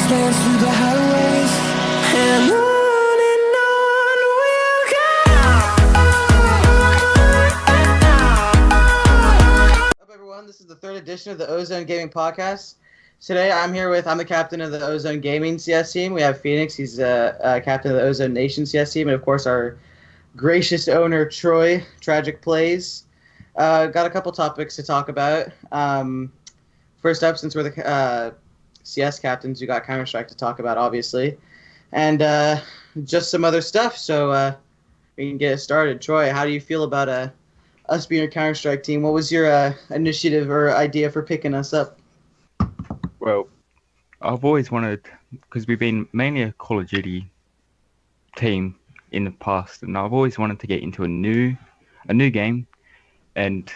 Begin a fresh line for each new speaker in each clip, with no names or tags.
dance through the highways, and on we'll go.
Up, everyone. This is the third edition of the Ozone Gaming Podcast. Today, I'm the captain of the Ozone Gaming CS team. We have Phoenix. He's captain of the Ozone Nation CS team, and of course, our gracious owner Troy. Tragic Plays. Got a couple topics to talk about. First up, since we're the CS captains, we got Counter-Strike to talk about, obviously, and just some other stuff. So we can get it started. Troy, how do you feel about us being a Counter-Strike team? What was your initiative or idea for picking us up?
Well, I've always wanted, because we've been mainly a Call of Duty team in the past, and I've always wanted to get into a new game. And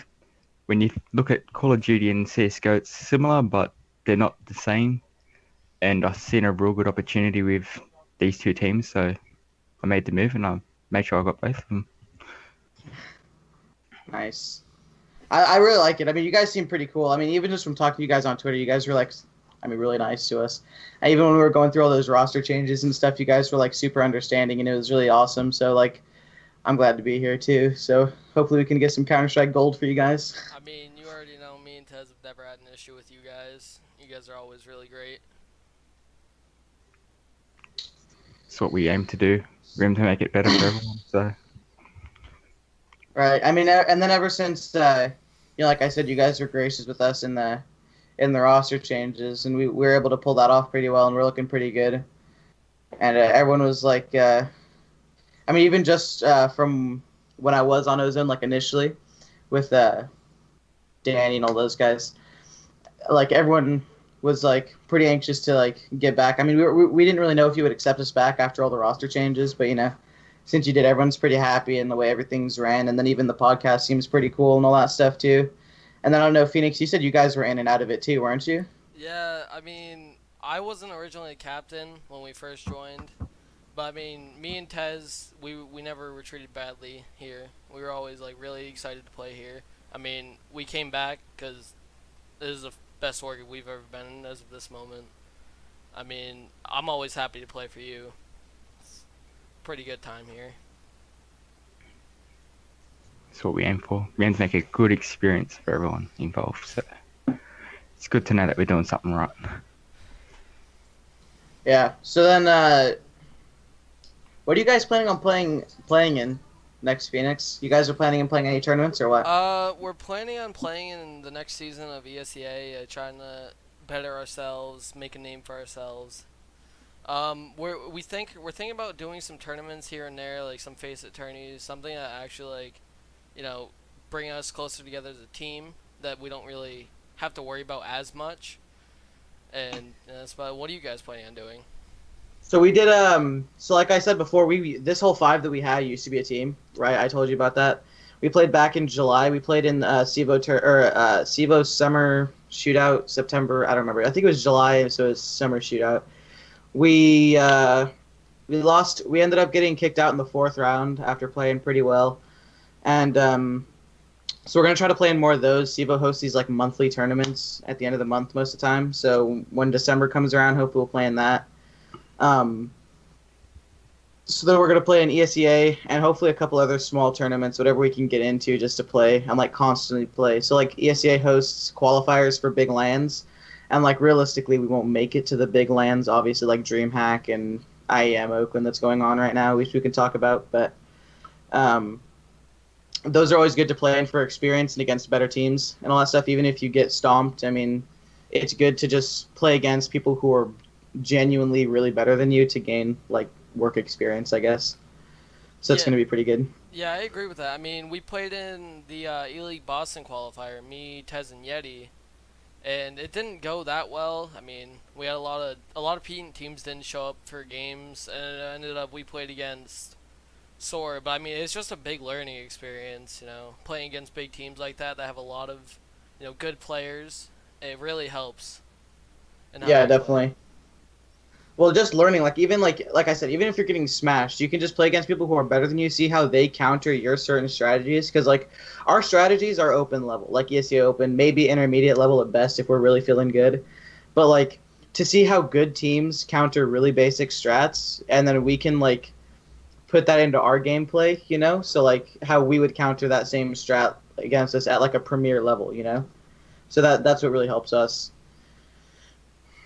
when you look at Call of Duty and CSGO, it's similar, but they're not the same. And I've seen a real good opportunity with these two teams, so I made the move, and I made sure I got both of them.
Nice. I really like it. I mean, you guys seem pretty cool. I mean, even just from talking to you guys on Twitter, you guys were really nice to us. And even when we were going through all those roster changes and stuff, you guys were super understanding, and it was really awesome. So I'm glad to be here too. So hopefully we can get some Counter-Strike gold for you guys.
I mean, you already know me and Tez have never had an issue with you guys. You guys are always really great.
It's what we aim to do. We aim to make it better for everyone. So.
Right. I mean, and then ever since, like I said, you guys were gracious with us in the roster changes, and we were able to pull that off pretty well, and we're looking pretty good. And everyone was even just from when I was on Ozone, initially, with Danny and all those guys, everyone was pretty anxious to get back. I mean, we didn't really know if you would accept us back after all the roster changes, but since you did, everyone's pretty happy in the way everything's ran, and then even the podcast seems pretty cool and all that stuff too. And then I don't know, Phoenix, you said you guys were in and out of it too, weren't you?
Yeah, I mean, I wasn't originally a captain when we first joined, but I mean, me and Tez, we never were treated badly here. We were always really excited to play here. I mean, we came back because this is the best org we've ever been in as of this moment. I mean, I'm always happy to play for you. It's a pretty good time here.
That's what we aim for. We aim to make a good experience for everyone involved. So it's good to know that we're doing something right.
Yeah. So then, what are you guys planning on playing in next, Phoenix? You guys are planning on playing any tournaments or what?
We're planning on playing in the next season of ESEA, trying to better ourselves, make a name for ourselves. We're thinking about doing some tournaments here and there, some face-it tourneys, something that actually bring us closer together as a team that we don't really have to worry about as much. And that's about. What are you guys planning on doing?
So we did so like I said before, this whole 5 that we had used to be a team, right? I told you about that. We played back in July. We played in SEVO summer shootout, September, I don't remember. I think it was July, so it was summer shootout. We lost. We ended up getting kicked out in the 4th round after playing pretty well. And so we're going to try to play in more of those. SEVO hosts these monthly tournaments at the end of the month most of the time. So when December comes around, hopefully we'll play in that. So then we're going to play in ESEA and hopefully a couple other small tournaments, whatever we can get into just to play and constantly play. So ESEA hosts qualifiers for big LANs, and realistically we won't make it to the big LANs, obviously DreamHack and IEM Oakland that's going on right now, which we can talk about, but those are always good to play in for experience and against better teams and all that stuff. Even if you get stomped, I mean, it's good to just play against people who are genuinely really better than you to gain work experience, I guess. So it's going to be pretty good.
Yeah, I agree with that. I mean, we played in the E-League Boston qualifier, me, Tez, and Yeti, and it didn't go that well. I mean, we had a lot of teams didn't show up for games, and it ended up we played against Soar. But I mean, it's just a big learning experience, playing against big teams like that have a lot of, good players. It really helps.
Yeah, definitely. Well, just learning, even like I said, even if you're getting smashed, you can just play against people who are better than you, see how they counter your certain strategies. Because our strategies are open level, ESEA open, maybe intermediate level at best if we're really feeling good. But to see how good teams counter really basic strats, and then we can like put that into our gameplay, you know? So like how we would counter that same strat against us at like a premier level, you know? So that's what really helps us.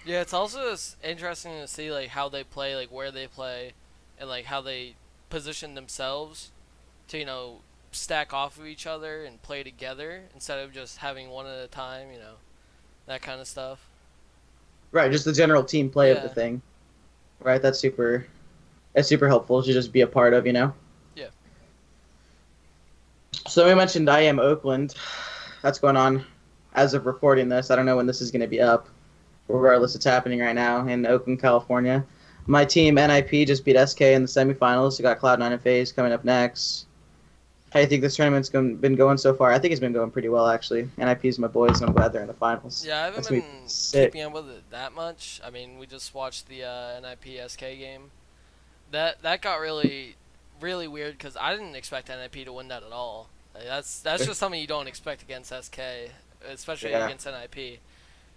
Yeah, it's also just interesting to see like how they play, like where they play, and like how they position themselves to stack off of each other and play together instead of just having one at a time. That kind of stuff.
Right, just the general team play of the
Yeah.
thing. Right, that's super helpful to just be a part of, you know?
Yeah.
So we mentioned I am Oakland. That's going on as of recording this. I don't know when this is going to be up. Regardless, it's happening right now in Oakland, California. My team, NIP, just beat SK in the semifinals. We got Cloud9 and FaZe coming up next. How do you think this tournament's been going so far? I think it's been going pretty well, actually. NIP's my boys, and I'm glad they're in the finals.
Yeah, I haven't
That's gonna
been
be sick.
keeping up with it that much. I mean, we just watched the NIP SK game. That got really, really weird because I didn't expect NIP to win that at all. Like, that's just something you don't expect against SK, especially
Yeah.
against NIP.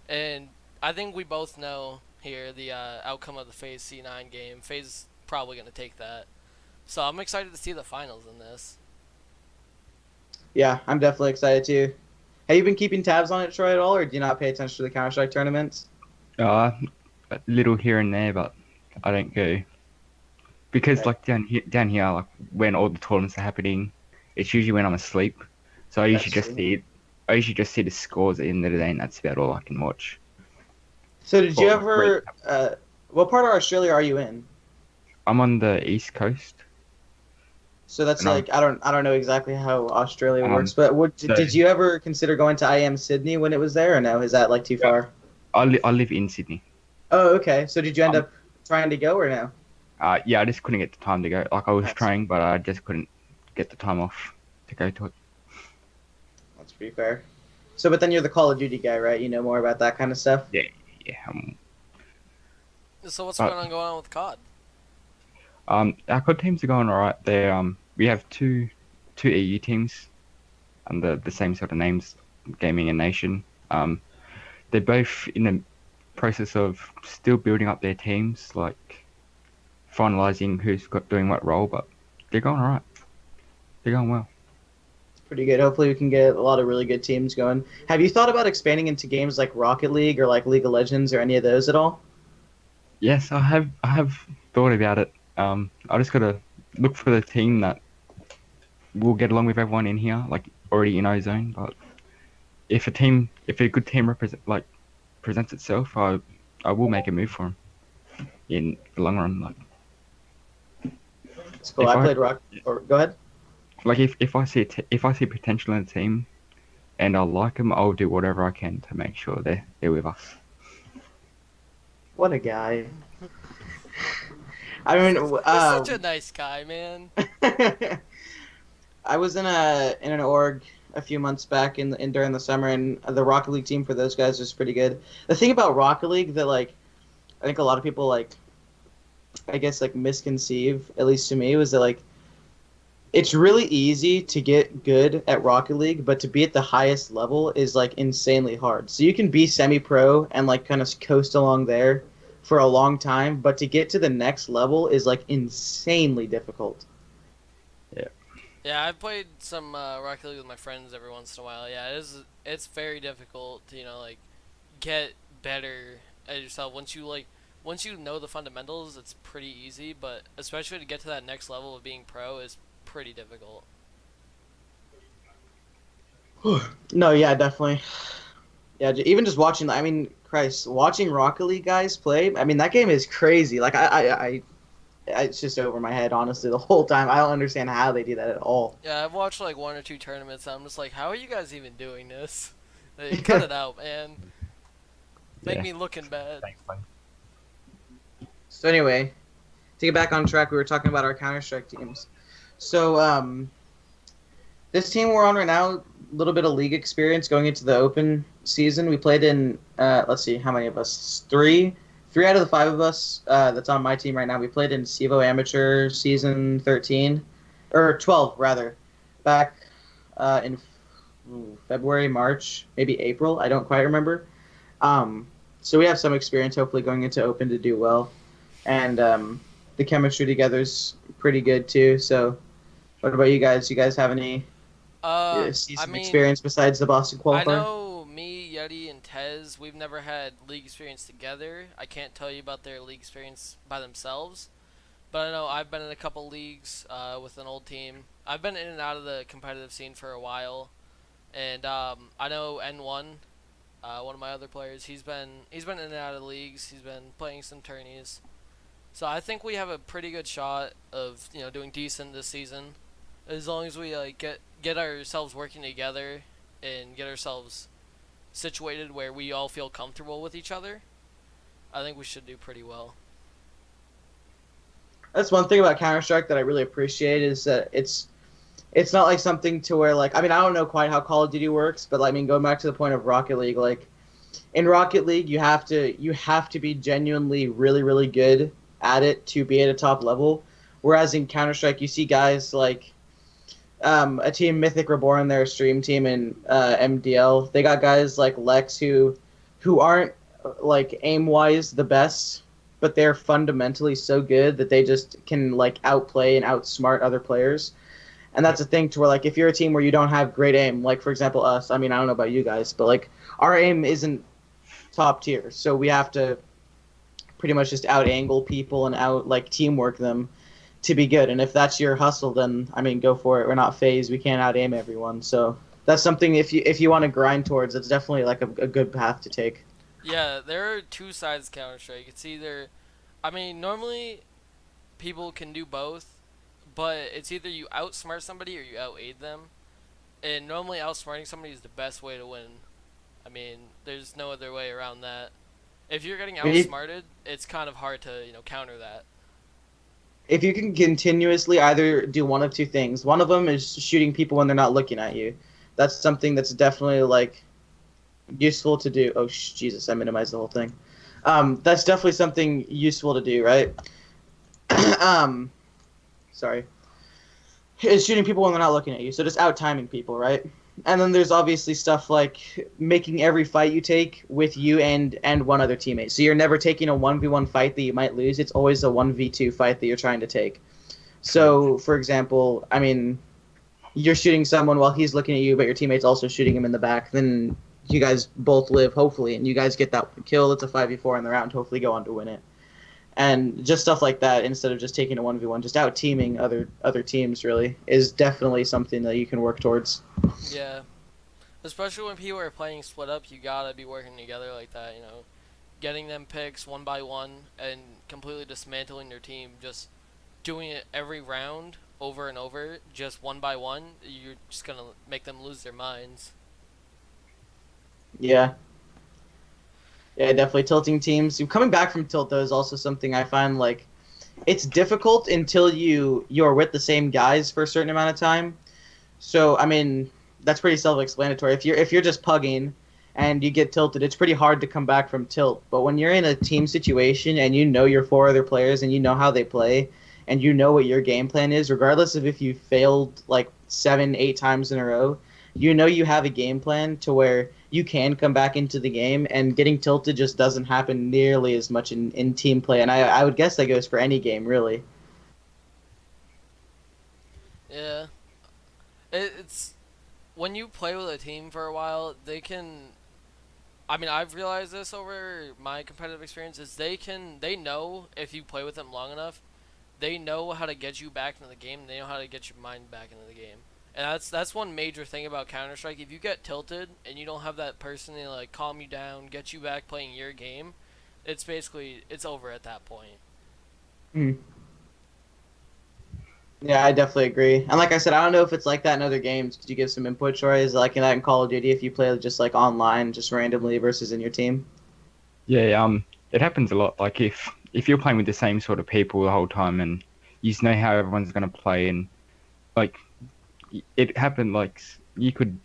And I think we both know here the outcome of the FaZe C9 game. FaZe is probably going to take that. So I'm excited to see the finals in this.
Yeah, I'm definitely excited too. Have you been keeping tabs on it, Troy, at all, or do you not pay attention to the Counter-Strike tournaments?
A little here and there, but I don't go because
Okay.
like down here, like when all the tournaments are happening, it's usually when I'm asleep. So I usually
That's
just
true.
see it. I usually just see the scores at the end of the day, and that's about all I can watch.
So did you
Well, like,
ever? What part of Australia are you in?
I'm on the east coast.
So that's
And
like I don't know exactly how Australia
Um,
works, but
so
did you ever consider going to IM Sydney when it was there, or no? Is that like too
yeah,
far?
I live in Sydney.
Oh, okay. So did you end
Um,
up trying to go or no?
yeah, I just couldn't get the time to go. Like I was
That's
trying, but I just couldn't get the time off to go to it.
that's pretty fair. So, but then you're the Call of Duty guy, right? You know more about that kind of stuff.
Yeah.
So what's
But
going on with COD?
our COD teams are going alright. They we have two EU teams under the same sort of names, Gaming and Nation. They're both in the process of still building up their teams, like finalizing who's doing what role, but they're going alright. They're going well.
It's pretty good. Hopefully, we can get a lot of really good teams going. Have you thought about expanding into games like Rocket League or like League of Legends or any of those at all?
Yes, I have thought about it. I just gotta look for the team that will get along with everyone in here, like already in Ozone. But if a good team presents itself, I will make a move for them in the long run.
It's cool.
If
I
I
played Rock. Or go ahead.
if I see if I see potential in a team and I like them, I'll do whatever I can to make sure they're with us.
What a guy. I mean,
He's such a nice guy, man.
I was in an org a few months back in during the summer, and the Rocket League team for those guys was pretty good. The thing about Rocket League that like I think a lot of people like I guess like misconceive, at least to me, was that like it's really easy to get good at Rocket League, but to be at the highest level is like insanely hard. So you can be semi-pro and like kind of coast along there for a long time, but to get to the next level is like insanely difficult.
Yeah, I've played some Rocket League with my friends every once in a while. Yeah, it's very difficult to get better at yourself. Once you know the fundamentals, it's pretty easy. But especially to get to that next level of being pro is pretty difficult.
No, yeah, definitely. Yeah, even just watching, I mean, Christ, watching Rocket League guys play, I mean, that game is crazy. Like, it's just over my head, honestly, the whole time. I don't understand how they do that at all.
Yeah, I've watched like one or two tournaments. And I'm just like, how are you guys even doing this? Like, cut it out, man. Make
Yeah.
me looking bad.
Thanks, buddy.
So anyway, to get back on track, we were talking about our Counter-Strike teams. So, this team we're on right now, a little bit of league experience going into the open season. We played in, let's see, how many of us? Three out of the five of us that's on my team right now. We played in CEVO Amateur Season 13, or 12 rather, back in February, March, maybe April. I don't quite remember. so we have some experience hopefully going into Open to do well, and the chemistry together is pretty good too. So, what about you guys? You guys have any
I
season
mean,
experience besides the Boston
I
qualifier?
know me, Yeti, and Tez, we've never had league experience together. I can't tell you about their league experience by themselves. But I know I've been in a couple leagues with an old team. I've been in and out of the competitive scene for a while. And I know N1, one of my other players, he's been in and out of leagues. He's been playing some tourneys. So I think we have a pretty good shot of doing decent this season, as long as we get ourselves working together and get ourselves situated where we all feel comfortable with each other. I think we should do pretty well.
That's one thing about Counter-Strike that I really appreciate is that it's not like something to where like I mean I don't know quite how Call of Duty works, but I mean going back to the point of Rocket League, like in Rocket League you have to be genuinely really really good at it to be at a top level, whereas in Counter-Strike you see guys like a team Mythic Reborn, their stream team in MDL. They got guys like Lex who aren't like aim wise the best, but they're fundamentally so good that they just can like outplay and outsmart other players. And that's a thing to where like if you're a team where you don't have great aim, like for example us, I mean I don't know about you guys, but like our aim isn't top tier, so we have to pretty much just out angle people and out like teamwork them to be good. And if that's your hustle, then I mean go for it. We're not phased. We can't out aim everyone. So that's something if you want to grind towards, it's definitely like a good path to take.
Yeah, there are two sides to Counter-Strike. It's either, I mean, normally people can do both, but it's either you outsmart somebody or you out-aid them. And normally outsmarting somebody is the best way to win. I mean, there's no other way around that. If you're getting outsmarted, it's kind of hard to, counter that.
If you can continuously either do one of two things, one of them is shooting people when they're not looking at you. That's something that's definitely like useful to do. Oh Jesus, I minimized the whole thing. That's definitely something useful to do, right? Sorry. Is shooting people when they're not looking at you. So just out timing people, right? And then there's obviously stuff like making every fight you take with you and one other teammate. So you're never taking a 1v1 fight that you might lose. It's always a 1v2 fight that you're trying to take. So, for example, I mean, you're shooting someone while he's looking at you, but your teammate's also shooting him in the back. Then you guys both live, hopefully, and you guys get that kill. It's a 5v4 in the round. Hopefully go on to win it. And just stuff like that, instead of just taking a 1v1, just out teaming other teams, really, is definitely something that you can work towards.
Yeah. Especially when people are playing split up, you gotta be working together like that, Getting them picks one by one and completely dismantling their team, just doing it every round over and over, just one by one, you're just gonna make them lose their minds.
Yeah. Yeah, definitely tilting teams. Coming back from tilt, though, is also something I find, like, it's difficult until you're with the same guys for a certain amount of time. So, I mean, that's pretty self-explanatory. If you're just pugging and you get tilted, it's pretty hard to come back from tilt. But when you're in a team situation and you know your four other players and you know how they play and you know what your game plan is, regardless of if you failed, like, 7-8 times in a row, you know you have a game plan to where you can come back into the game, and getting tilted just doesn't happen nearly as much in team play. And I would guess that goes for any game, really.
Yeah. It's when you play with a team for a while, they can. I mean, I've realized this over my competitive experiences. They know if you play with them long enough, they know how to get you back into the game. They know how to get your mind back into the game. And that's one major thing about Counter-Strike. If you get tilted and you don't have that person to like calm you down, get you back playing your game, it's over at that point.
Hmm. Yeah, I definitely agree. And like I said, I don't know if it's like that in other games. Could you give some input, Troy? Is it like in that in Call of Duty if you play just like online, just randomly versus in your team?
Yeah, it happens a lot. Like if you're playing with the same sort of people the whole time and you just know how everyone's gonna play, and like it happened like you could,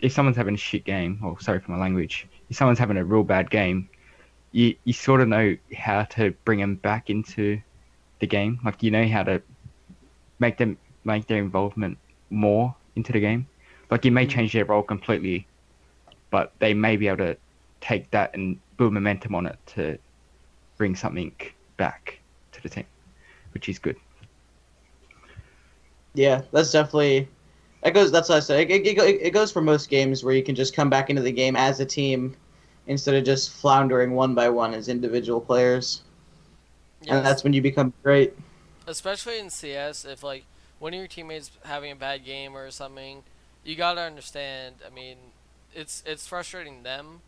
if someone's having a shit game, or sorry for my language, if someone's having a real bad game, you sort of know how to bring them back into the game. Like you know how to make their involvement more into the game. Like you may change their role completely, but they may be able to take that and build momentum on it to bring something back to the team, which is good.
Yeah, that's definitely. That's what I said. It goes for most games where you can just come back into the game as a team instead of just floundering one by one as individual players. And
Yes,
that's when you become great.
especially in CS, if like one of your teammates having a bad game or something, you gotta understand. I mean, it's frustrating them.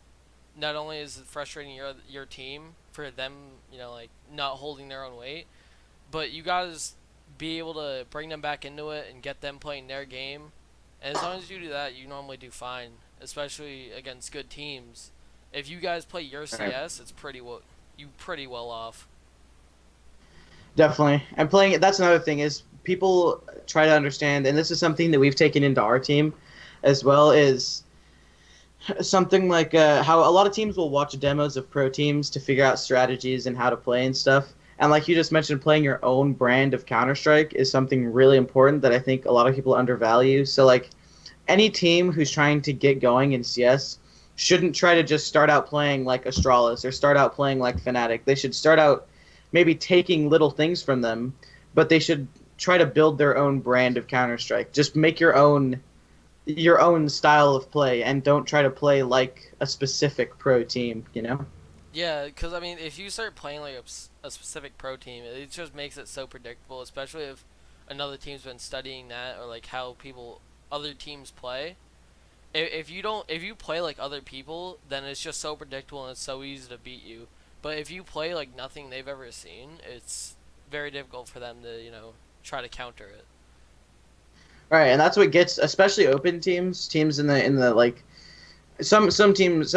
Not only is it frustrating your team for them, like not holding their own weight, but you gotta just be able to bring them back into it and get them playing their game. And as long as you do that, you normally do fine, especially against good teams. If you guys play your CS, it's pretty well off.
Definitely. And playing it, that's another thing is people try to understand, and this is something that we've taken into our team as well, is something like how a lot of teams will watch demos of pro teams to figure out strategies and how to play and stuff. And like you just mentioned, playing your own brand of Counter-Strike is something really important that I think a lot of people undervalue. So like any team who's trying to get going in CS shouldn't try to just start out playing like Astralis or start out playing like Fnatic. They should start out maybe taking little things from them, but they should try to build their own brand of Counter-Strike. Just make your own style of play and don't try to play like a specific pro team, you know?
Yeah, because I mean, if you start playing like a specific pro team, it just makes it so predictable, especially if another team's been studying that or like how other teams play. If you play like other people, then it's just so predictable and it's so easy to beat you. But if you play like nothing they've ever seen, it's very difficult for them to try to counter it.
Right, and that's what gets especially open teams in the like some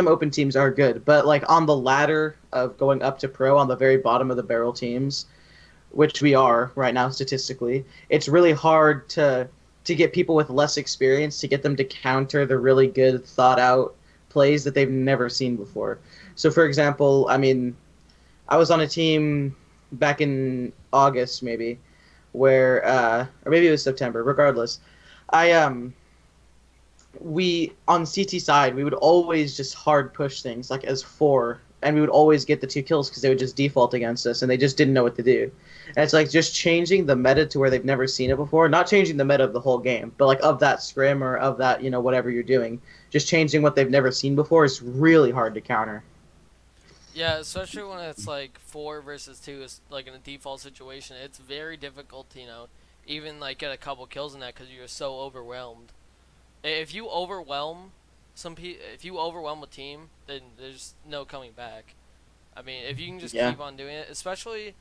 open teams are good, but like on the ladder of going up to pro on the very bottom of the barrel teams, which we are right now statistically, it's really hard to get people with less experience to get them to counter the really good thought out plays that they've never seen before. So for example, I mean, I was on a team back in August maybe where or maybe it was September, regardless. We on CT side, we would always just hard push things like as 4, and we would always get the 2 kills because they would just default against us, and they just didn't know what to do. And it's like just changing the meta to where they've never seen it before, not changing the meta of the whole game, but like of that scrim or of that, whatever you're doing, just changing what they've never seen before is really hard to counter.
Yeah, especially when it's like 4 versus 2, is like in a default situation. It's very difficult to even like get a couple kills in that because you're so overwhelmed. If you overwhelm if you overwhelm a team, then there's no coming back. I mean, if you can just
Yeah.
keep on doing it, especially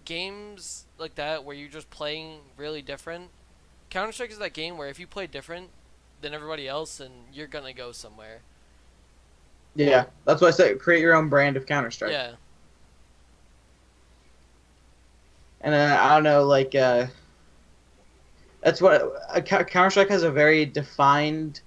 games like that where you're just playing really different. Counter Strike is that game where if you play different than everybody else, then you're gonna go somewhere.
Yeah, that's what I said. Create your own brand of Counter-Strike.
Yeah.
And I don't know, like that's what Counter-Strike has a very defined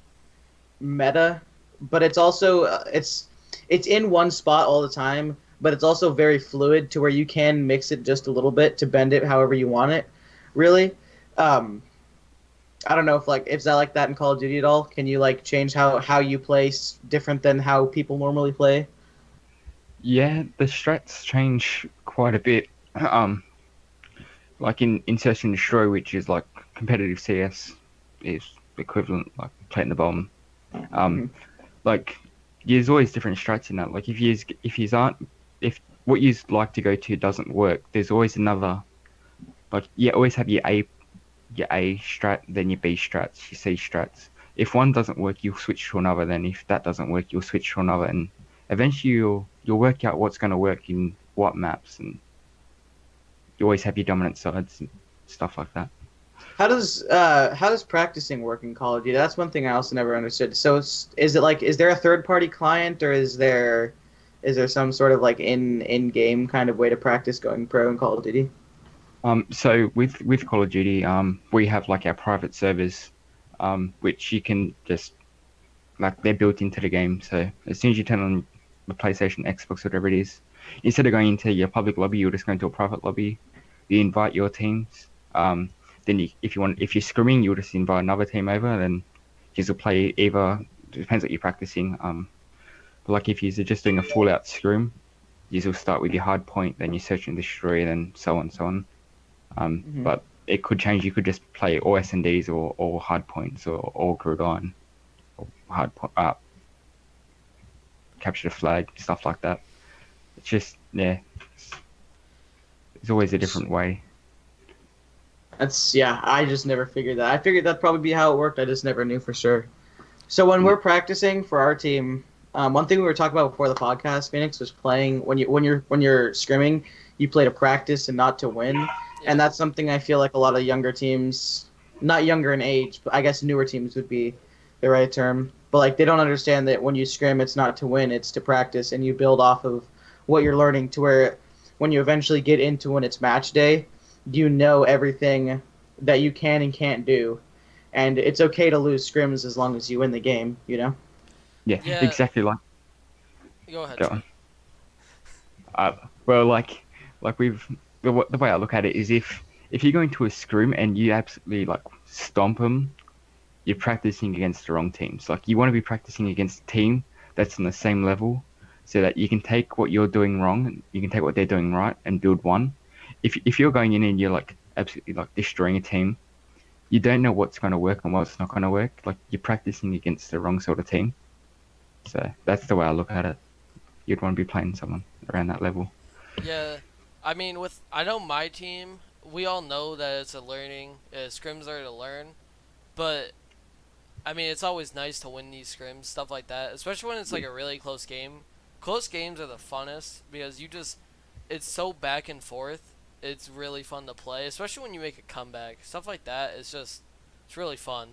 meta, but it's also it's in one spot all the time, but it's also very fluid to where you can mix it just a little bit to bend it however you want it. Really, I don't know if that like that in Call of Duty at all. Can you like change how you play different than how people normally play?
Yeah, the strats change quite a bit. Like in Search and Destroy, which is like competitive CS, is equivalent like planting the bomb. Like there's always different strats in that. Like if what you like to go to doesn't work, there's always another. Like you always have your A strat, then your B strats, your C strats. If one doesn't work, you'll switch to another. Then if that doesn't work, you'll switch to another, and eventually you'll work out what's going to work in what maps, and you always have your dominant sides and stuff like that.
How does practicing work in Call of Duty? That's one thing I also never understood. So is there a third party client, or is there some sort of like in game kind of way to practice going pro in Call of Duty?
So with Call of Duty, we have like our private servers, which you can just like they're built into the game. So as soon as you turn on the PlayStation, Xbox, whatever it is, instead of going into your public lobby, you'll just go into a private lobby. You invite your teams. Then if you're scrimming, you'll just invite another team over. Then you will play either. It depends what you're practicing. like if you're just doing a full out scrim, you will start with your hard point, then you search and destroy, then so on, so on. But it could change. You could just play all S&Ds or all hard points or all grid on, or hard point up, capture the flag, stuff like that. It's just it's always a different way.
I just never figured that. I figured that'd probably be how it worked. I just never knew for sure. So when we're practicing for our team, one thing we were talking about before the podcast, Phoenix, was playing when you're scrimming, you play to practice and not to win. Yeah. And that's something I feel like a lot of younger teams, not younger in age, but I guess newer teams would be the right term. But like they don't understand that when you scrim, it's not to win, it's to practice, and you build off of what you're learning to where when you eventually get into when it's match day, you know everything that you can and can't do. And it's okay to lose scrims as long as you win the game, you know?
Yeah. Exactly. Like.
Go ahead.
Go on. Well, like the way I look at it is if you're going to a scrim and you absolutely like stomp them, you're practicing against the wrong teams. Like you want to be practicing against a team that's on the same level, so that you can take what you're doing wrong and you can take what they're doing right and build one. If you're going in and you're like absolutely like destroying a team, you don't know what's going to work and what's not going to work. Like you're practicing against the wrong sort of team. So that's the way I look at it. You'd want to be playing someone around that level.
Yeah, I mean, I know my team, we all know that it's a learning, scrims are to learn, but I mean, it's always nice to win these scrims, stuff like that, especially when it's like a really close game. Close games are the funnest because it's so back and forth. It's really fun to play, especially when you make a comeback. Stuff like that is it's really fun.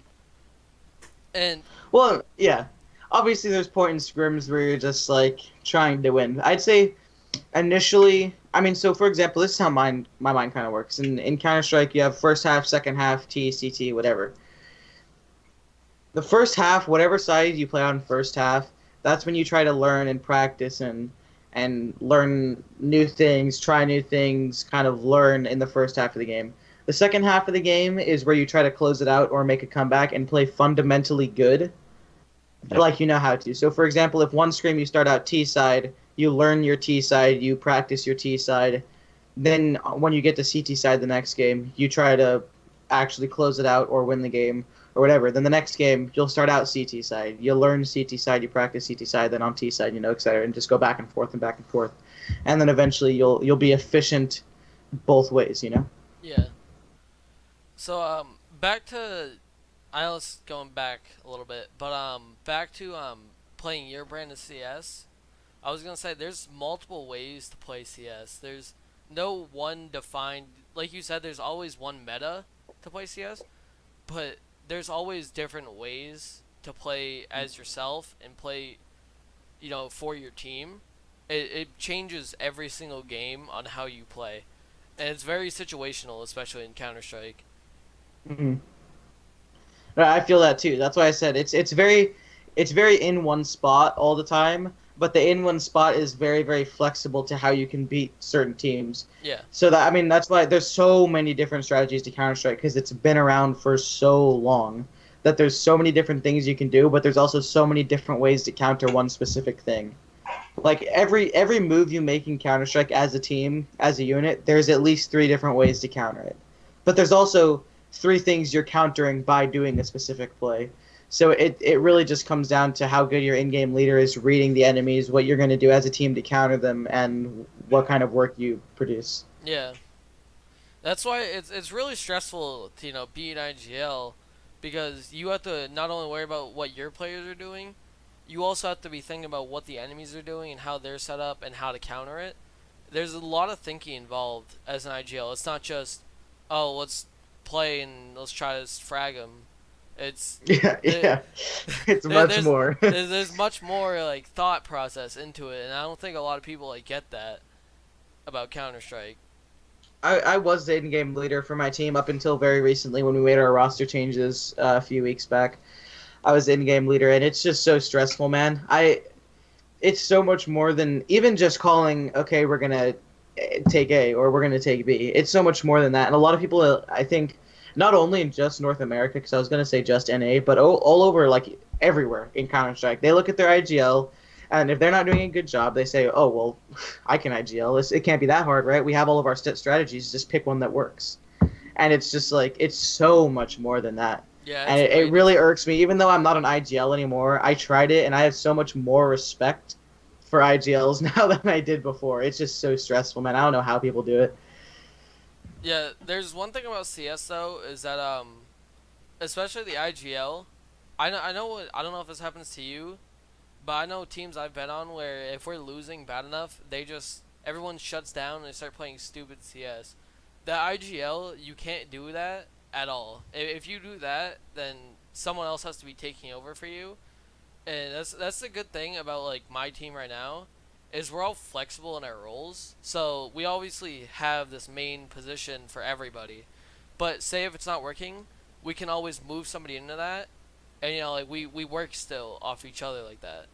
And
well, yeah, obviously there's point in scrims where you're just like trying to win. I'd say initially, I mean, so for example, this is how my mind kind of works. In Counter-Strike, you have first half, second half, T, CT, whatever. The first half, whatever side you play on first half, that's when you try to learn and practice and learn new things, try new things, kind of learn in the first half of the game. The second half of the game is where you try to close it out or make a comeback and play fundamentally good, like you know how to. So, for example, if one scrim you start out T side, you learn your T side, you practice your T side. Then when you get to CT side the next game, you try to actually close it out or win the game or whatever. Then the next game, you'll start out CT side. You'll learn CT side, you practice CT side, then on T side, you know, et cetera, and just go back and forth and back and forth. And then eventually you'll be efficient both ways, you know?
Yeah. So, back to... I was going back a little bit, but back to playing your brand of CS. I was going to say there's multiple ways to play CS. There's no one defined... Like you said, there's always one meta to play CS, but there's always different ways to play as yourself and play, you know, for your team. It changes every single game on how you play, and it's very situational, especially in Counter-Strike.
Mm-hmm. I feel that too. That's why I said it's very in one spot all the time, but the in one spot is very, very flexible to how you can beat certain teams.
Yeah.
So that, I mean, that's why there's so many different strategies to Counter-Strike, because it's been around for so long that there's so many different things you can do, but there's also so many different ways to counter one specific thing. Like every move you make in Counter-Strike as a team, as a unit, there's at least 3 different ways to counter it. But there's also 3 things you're countering by doing a specific play. So it really just comes down to how good your in-game leader is reading the enemies, what you're going to do as a team to counter them, and what kind of work you produce.
Yeah. That's why it's really stressful to, you know, be in IGL, because you have to not only worry about what your players are doing, you also have to be thinking about what the enemies are doing and how they're set up and how to counter it. There's a lot of thinking involved as an IGL. It's not just, oh, let's play and let's try to frag them. It's
it's much more.
there's much more like thought process into it, and I don't think a lot of people like get that about Counter-Strike.
I was the in-game leader for my team up until very recently when we made our roster changes a few weeks back. I was the in-game leader, and it's just so stressful, man. It's so much more than even just calling, okay, we're gonna take A or we're gonna take B. It's so much more than that, and a lot of people, I think, not only in just North America, because I was going to say just NA, but all over, like, everywhere in Counter-Strike. They look at their IGL, And if they're not doing a good job, they say, "Oh well, I can IGL. It can't be that hard, right? We have all of our strategies. Just pick one that works." And it's just like it's so much more than that.
Yeah,
And
it's
it really irks me. Even though I'm not an IGL anymore, I tried it, and I have so much more respect for IGLs now than I did before. It's just so stressful, man. I don't know how people do it.
Yeah, there's one thing about CS though is that especially the IGL, I don't know if this happens to you, but I know teams I've been on where if we're losing bad enough, everyone shuts down and they start playing stupid CS. The IGL, you can't do that at all. If you do that, then someone else has to be taking over for you. And that's the good thing about like my team right now is we're all flexible in our roles. So we obviously have this main position for everybody. But say if it's not working, we can always move somebody into that. And you know, like we work still off each other like that.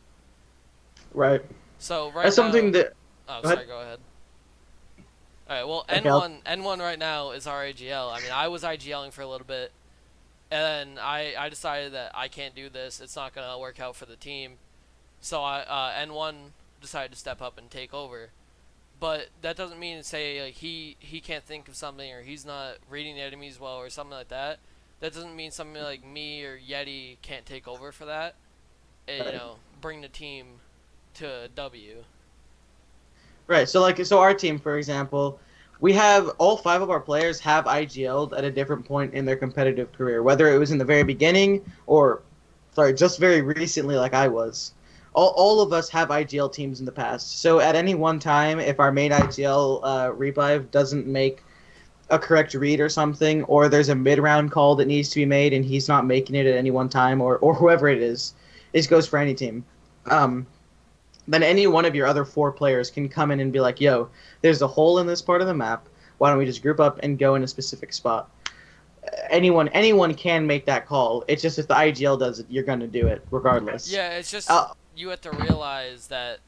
Right.
So right
That's
now,
something that.
oh,
Go
sorry,
ahead.
go ahead. All right, well,
Okay,
N1 right now is our IGL. I mean, I was IGLing for a little bit, and then I decided that I can't do this. It's not gonna work out for the team, so N1 decided to step up and take over. But that doesn't mean to say like he can't think of something or he's not reading the enemies well or something like that. That doesn't mean somebody like me or Yeti can't take over for that, and
Right.
you know, bring the team to a W.
Right. So our team, for example, we have all 5 of our players have IGL'd at a different point in their competitive career, whether it was in the very beginning or, sorry, just very recently, like I was. All of us have IGL teams in the past. So at any one time, if our main IGL revive doesn't make a correct read or something, or there's a mid-round call that needs to be made and he's not making it at any one time, or whoever it is, this goes for any team. Then any one of your other 4 players can come in and be like, yo, there's a hole in this part of the map. Why don't we just group up and go in a specific spot? Anyone can make that call. It's just if the IGL does it, you're going to do it regardless.
Yeah, it's just you have to realize that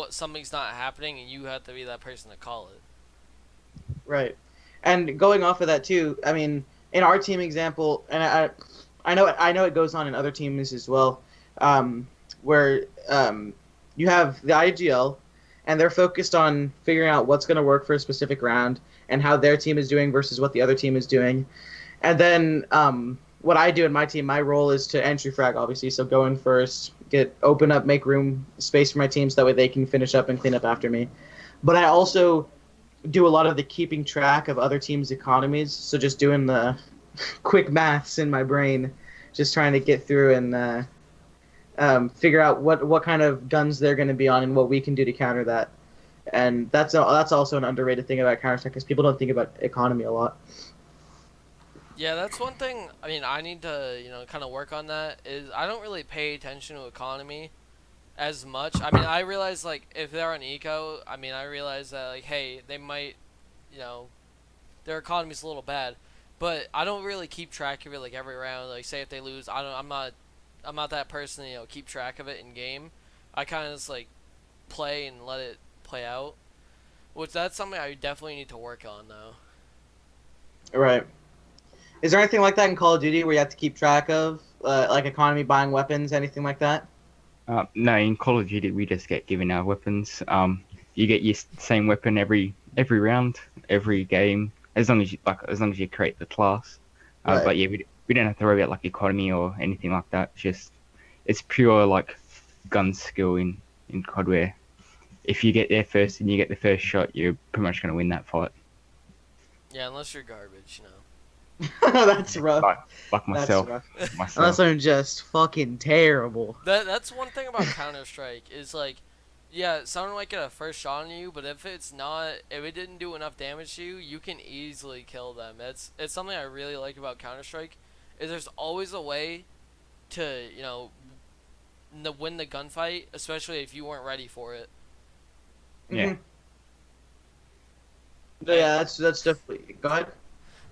something's not happening, and you have to be that person to call it.
Right. And going off of that too, I mean, in our team example, and I know it goes on in other teams as well, where you have the IGL, and they're focused on figuring out what's going to work for a specific round and how their team is doing versus what the other team is doing. And then what I do in my team, my role is to entry frag, obviously. So go in first, open up, make room, space for my team so that way they can finish up and clean up after me. But I also do a lot of the keeping track of other teams' economies. So just doing the quick maths in my brain, just trying to get through and figure out what kind of guns they're going to be on and what we can do to counter that. And that's also an underrated thing about Counter-Strike because people don't think about economy a lot.
Yeah, that's one thing. I mean, I need to kind of work on that. Is I don't really pay attention to economy as much. I mean, I realize like if they're on eco, I mean, I realize that like hey, they might, their economy's a little bad, but I don't really keep track of it like every round. Like say if they lose, I'm not that person to keep track of it in game. I kind of just like play and let it play out, which that's something I definitely need to work on though.
Right. Is there anything like that in Call of Duty where you have to keep track of, like economy, buying weapons, anything like that?
No, in Call of Duty we just get given our weapons. You get your same weapon every round, every game, as long as you create the class.
Right.
But yeah, we don't have to worry about like economy or anything like that. It's pure like gun skill in COD where if you get there first and you get the first shot, you're pretty much going to win that fight.
Yeah, unless you're garbage,
That's rough.
Like myself.
That's rough. Unless I'm just fucking terrible.
That's one thing about Counter-Strike is like, yeah, someone might get a first shot on you, but if it didn't do enough damage to you, you can easily kill them. It's something I really like about Counter-Strike is there's always a way to win the gunfight, especially if you weren't ready for it.
Yeah.
Mm-hmm. Yeah, that's definitely. Go ahead.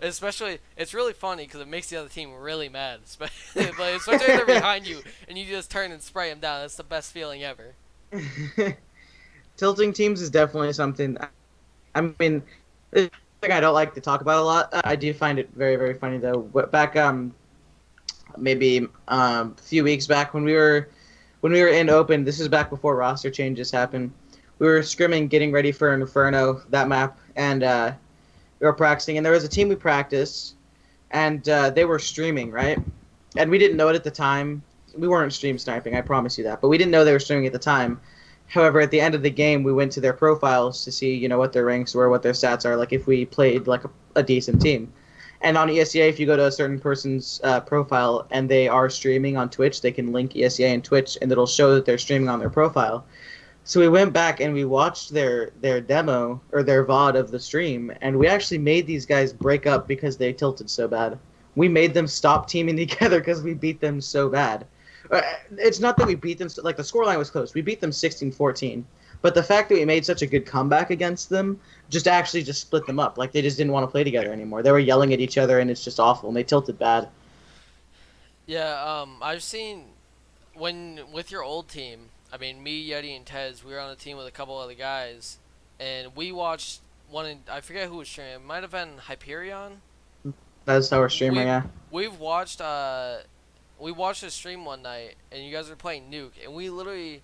Especially, it's really funny because it makes the other team really mad. Especially if they're behind you and you just turn and spray them down. That's the best feeling ever.
Tilting teams is definitely something. I mean, it's something I don't like to talk about a lot. I do find it very, very funny though. Back maybe a few weeks back when we were when we were in open, this is back before roster changes happened. We were scrimming, getting ready for Inferno, that map, and we were practicing. And there was a team we practiced, and they were streaming, right? And we didn't know it at the time. We weren't stream sniping, I promise you that. But we didn't know they were streaming at the time. However, at the end of the game, we went to their profiles to see, what their ranks were, what their stats are, like if we played like a decent team. And on ESEA, if you go to a certain person's profile and they are streaming on Twitch, they can link ESEA and Twitch, and it'll show that they're streaming on their profile. So we went back and we watched their demo or their VOD of the stream, and we actually made these guys break up because they tilted so bad. We made them stop teaming together because we beat them so bad. It's not that we beat them, like the scoreline was close. We beat them 16-14. But the fact that we made such a good comeback against them just split them up. Like, they just didn't want to play together anymore. They were yelling at each other, and it's just awful, and they tilted bad.
Yeah, I've seen with your old team, I mean, me, Yeti, and Tez, we were on a team with a couple other guys, and we watched I forget who was streaming. It might have been Hyperion.
That's our streamer, yeah.
We've watched we watched a stream one night, and you guys were playing Nuke, and we literally,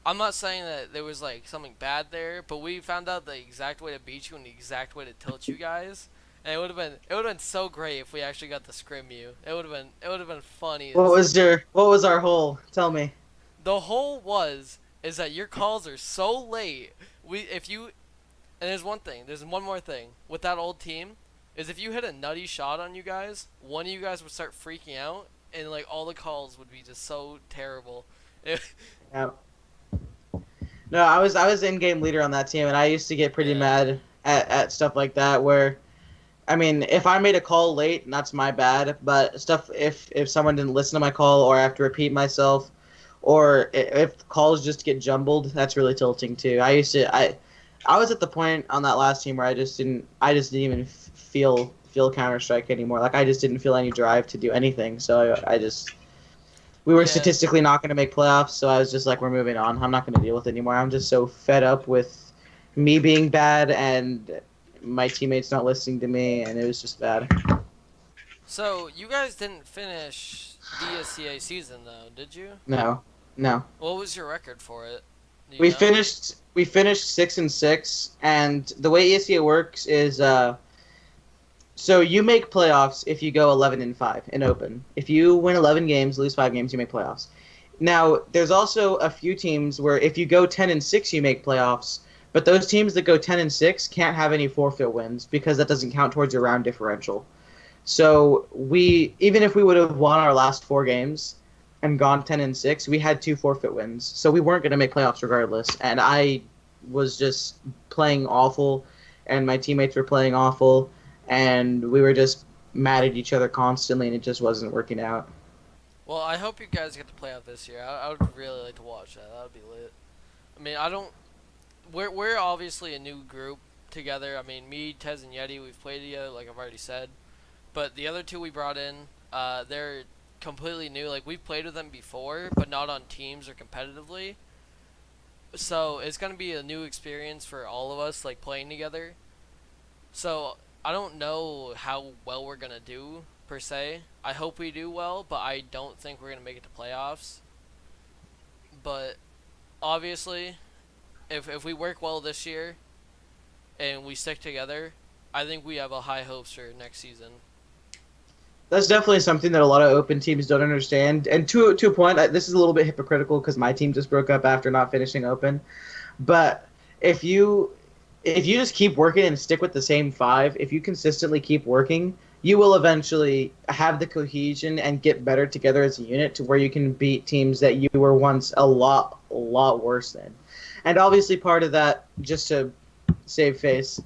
I'm not saying that there was like something bad there, but we found out the exact way to beat you and the exact way to tilt you guys, and it would have been so great if we actually got to scrim you. It would have been funny.
What was our hole? Tell me.
The whole is that your calls are so late. And there's one more thing with that old team, is if you hit a nutty shot on you guys, one of you guys would start freaking out, and like all the calls would be just so terrible.
Yeah. No, I was in-game leader on that team, and I used to get pretty mad at stuff like that. Where, I mean, if I made a call late, that's my bad. But if someone didn't listen to my call, or I have to repeat myself, or if calls just get jumbled, that's really tilting too. I was at the point on that last team where I just didn't even feel Counter-Strike anymore. Like, I just didn't feel any drive to do anything. So we were statistically not going to make playoffs. So I was just like, we're moving on. I'm not going to deal with it anymore. I'm just so fed up with me being bad and my teammates not listening to me, and it was just bad.
So you guys didn't finish the ESCA season though, did you?
No.
What was your record for it?
We finished 6-6, and the way ESEA works is so you make playoffs if you go 11-5 in open. If you win 11 games, lose 5 games, you make playoffs. Now, there's also a few teams where if you go 10-6, you make playoffs, but those teams that go 10-6 can't have any forfeit wins because that doesn't count towards your round differential. So even if we would have won our last 4 games and gone 10-6, we had 2 forfeit wins. So we weren't going to make playoffs regardless. And I was just playing awful, and my teammates were playing awful, and we were just mad at each other constantly, and it just wasn't working out.
Well, I hope you guys get to play out this year. I would really like to watch that. That would be lit. I mean, we're obviously a new group together. I mean, me, Tez, and Yeti, we've played together, like I've already said. But the other 2 we brought in, they're completely new. Like, we've played with them before, but not on teams or competitively. So it's going to be a new experience for all of us, like, playing together. So I don't know how well we're going to do, per se. I hope we do well, but I don't think we're going to make it to playoffs. But obviously, if we work well this year and we stick together, I think we have a high hopes for next season.
That's definitely something that a lot of open teams don't understand. And to a point, this is a little bit hypocritical because my team just broke up after not finishing open. But if you just keep working and stick with the same 5, if you consistently keep working, you will eventually have the cohesion and get better together as a unit to where you can beat teams that you were once a lot worse than. And obviously part of that, just to save face,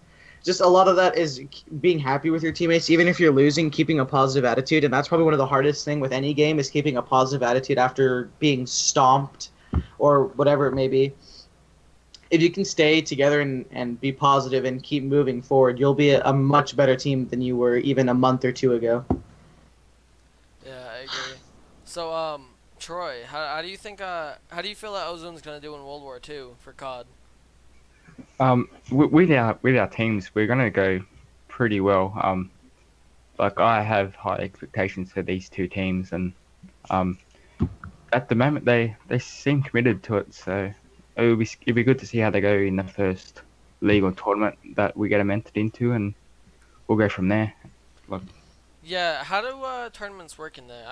just a lot of that is being happy with your teammates, even if you're losing, keeping a positive attitude. And that's probably one of the hardest things with any game, is keeping a positive attitude after being stomped or whatever it may be. If you can stay together and be positive and keep moving forward, you'll be a much better team than you were even a month or 2 ago.
Yeah, I agree. So, Troy, how do you think, how do you feel that Ozone's going to do in World War II for COD?
With our teams, we're gonna go pretty well. Like, I have high expectations for these 2 teams, and at the moment they seem committed to it, so it'd be good to see how they go in the first league or tournament that we get them entered into, and we'll go from there. Like,
Yeah, how do tournaments work in there?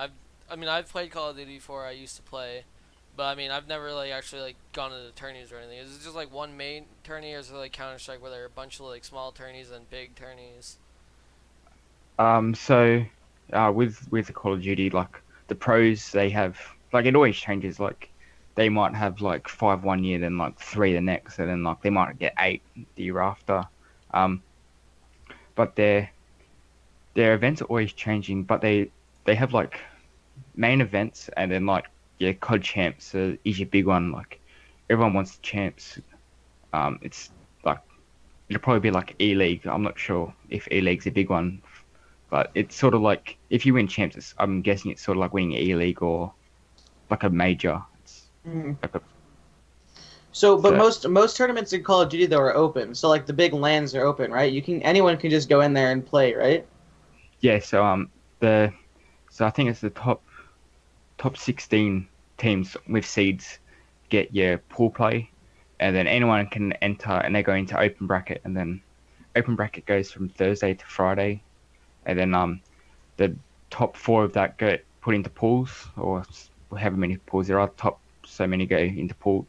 I've played Call of Duty before. I used to play, but I mean, I've never like actually like gone to the tourneys or anything. Is it just like one main tourney, or is it like Counter Strike where there are a bunch of like small tourneys and big tourneys?
so with the Call of Duty, like the pros, they have like it always changes. Like they might have like 5 one year, then like 3 the next, and then like they might get 8 the year after. But their events are always changing. But they have like main events, and then like COD champs is your big one. Like everyone wants the champs. It's like it'll probably be like E League. I'm not sure if E League's a big one, but it's sort of like if you win champs, I'm guessing it's sort of like winning E League or like a major. It's
Mhm.
like a,
So, but
so
most tournaments in Call of Duty though are open. So like the big LANs are open, right? Anyone can just go in there and play, right?
yeah. The so I think it's the top 16 teams with seeds get your pool play, and then anyone can enter, and they go into open bracket, and then open bracket goes from Thursday to Friday, and then the top 4 of that get put into pools, or however many pools there are. Top so many go into pools,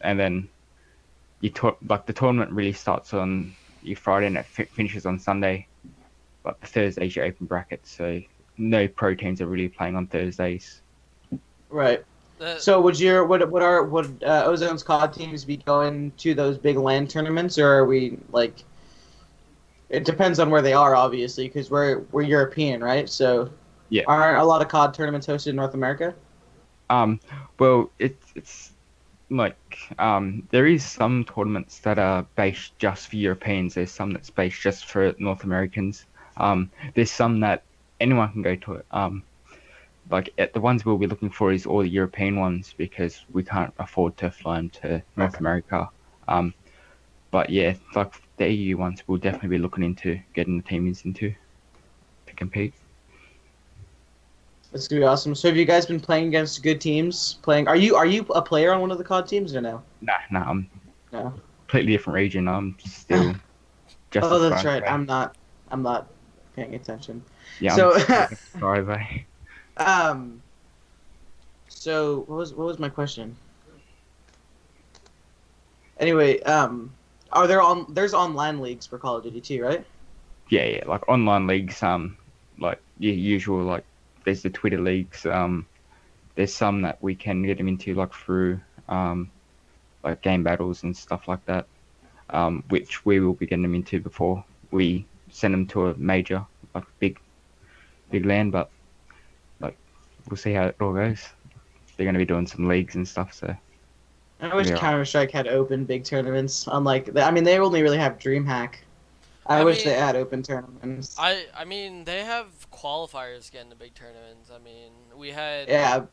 and then like the tournament really starts on your Friday and it finishes on Sunday. But the Thursday's your open bracket, so no pro teams are really playing on Thursdays.
Right.
The,
So would Ozone's COD teams be going to those big LAN tournaments, or are we like? It depends on where they are, obviously, because we're European, right? So
Yeah.
aren't a lot of COD tournaments hosted in North America?
Well, it's like there is some tournaments that are based just for Europeans. There's some that's based just for North Americans. There's some that anyone can go to it. Like the ones we'll be looking for is all the European ones because we can't afford to fly them to North America. But yeah, like the EU ones, we'll definitely be looking into getting the teams into to compete.
That's gonna be awesome. So have you guys been playing against good teams? Are you a player on one of the COD teams or no?
Nah, I'm
No.
completely different region. I'm still just
Oh,
as
that's
far
right.
away.
I'm not paying attention.
Yeah,
So,
I'm still just as far away.
So what was my question? Anyway, there's online leagues for Call of Duty too, right?
Yeah, like online leagues, like your usual, like there's the Twitter leagues, there's some that we can get them into like through, like game battles and stuff like that, which we will be getting them into before we send them to a major, like big land, but like we'll see how it all goes. They're going to be doing some leagues and stuff, so
I wish
yeah.
Counter-Strike had open big tournaments. They only really have DreamHack. I wish they had open tournaments.
I mean, they have qualifiers getting to big tournaments. I mean, we had.
Yeah,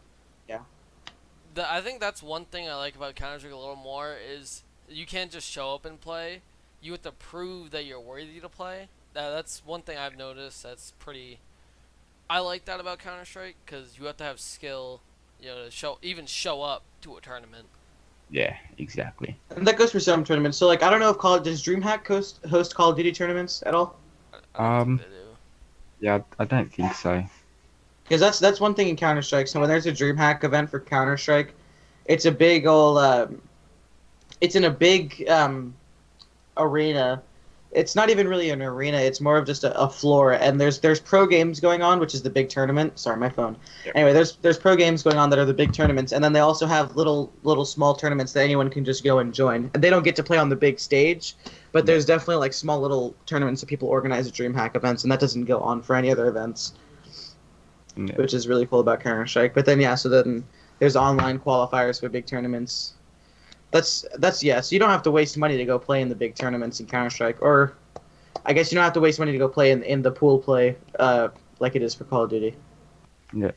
I think that's one thing I like about Counter Strike a little more is you can't just show up and play. You have to prove that you're worthy to play. That's one thing I've noticed. That's pretty. I like that about Counter Strike because you have to have skill, to show up to a tournament.
Yeah, exactly.
and that goes for some tournaments. So like, I don't know if does DreamHack host Call of Duty tournaments at all?
I don't think they do.
Yeah, I don't think so.
Because that's one thing in Counter Strike. So when there's a DreamHack event for Counter Strike, it's a big it's in a big arena. It's not even really an arena. It's more of just a floor. And there's pro games going on, which is the big tournament. Sorry, my phone.
Yep.
Anyway, there's pro games going on that are the big tournaments, and then they also have little small tournaments that anyone can just go and join. And they don't get to play on the big stage, but there's definitely like small little tournaments that people organize at DreamHack events, and that doesn't go on for any other events.
Yeah.
Which is really cool about Counter-Strike. But then, so then there's online qualifiers for big tournaments. So you don't have to waste money to go play in the big tournaments in Counter-Strike. Or, I guess you don't have to waste money to go play in the pool play like it is for Call of Duty.
Yeah.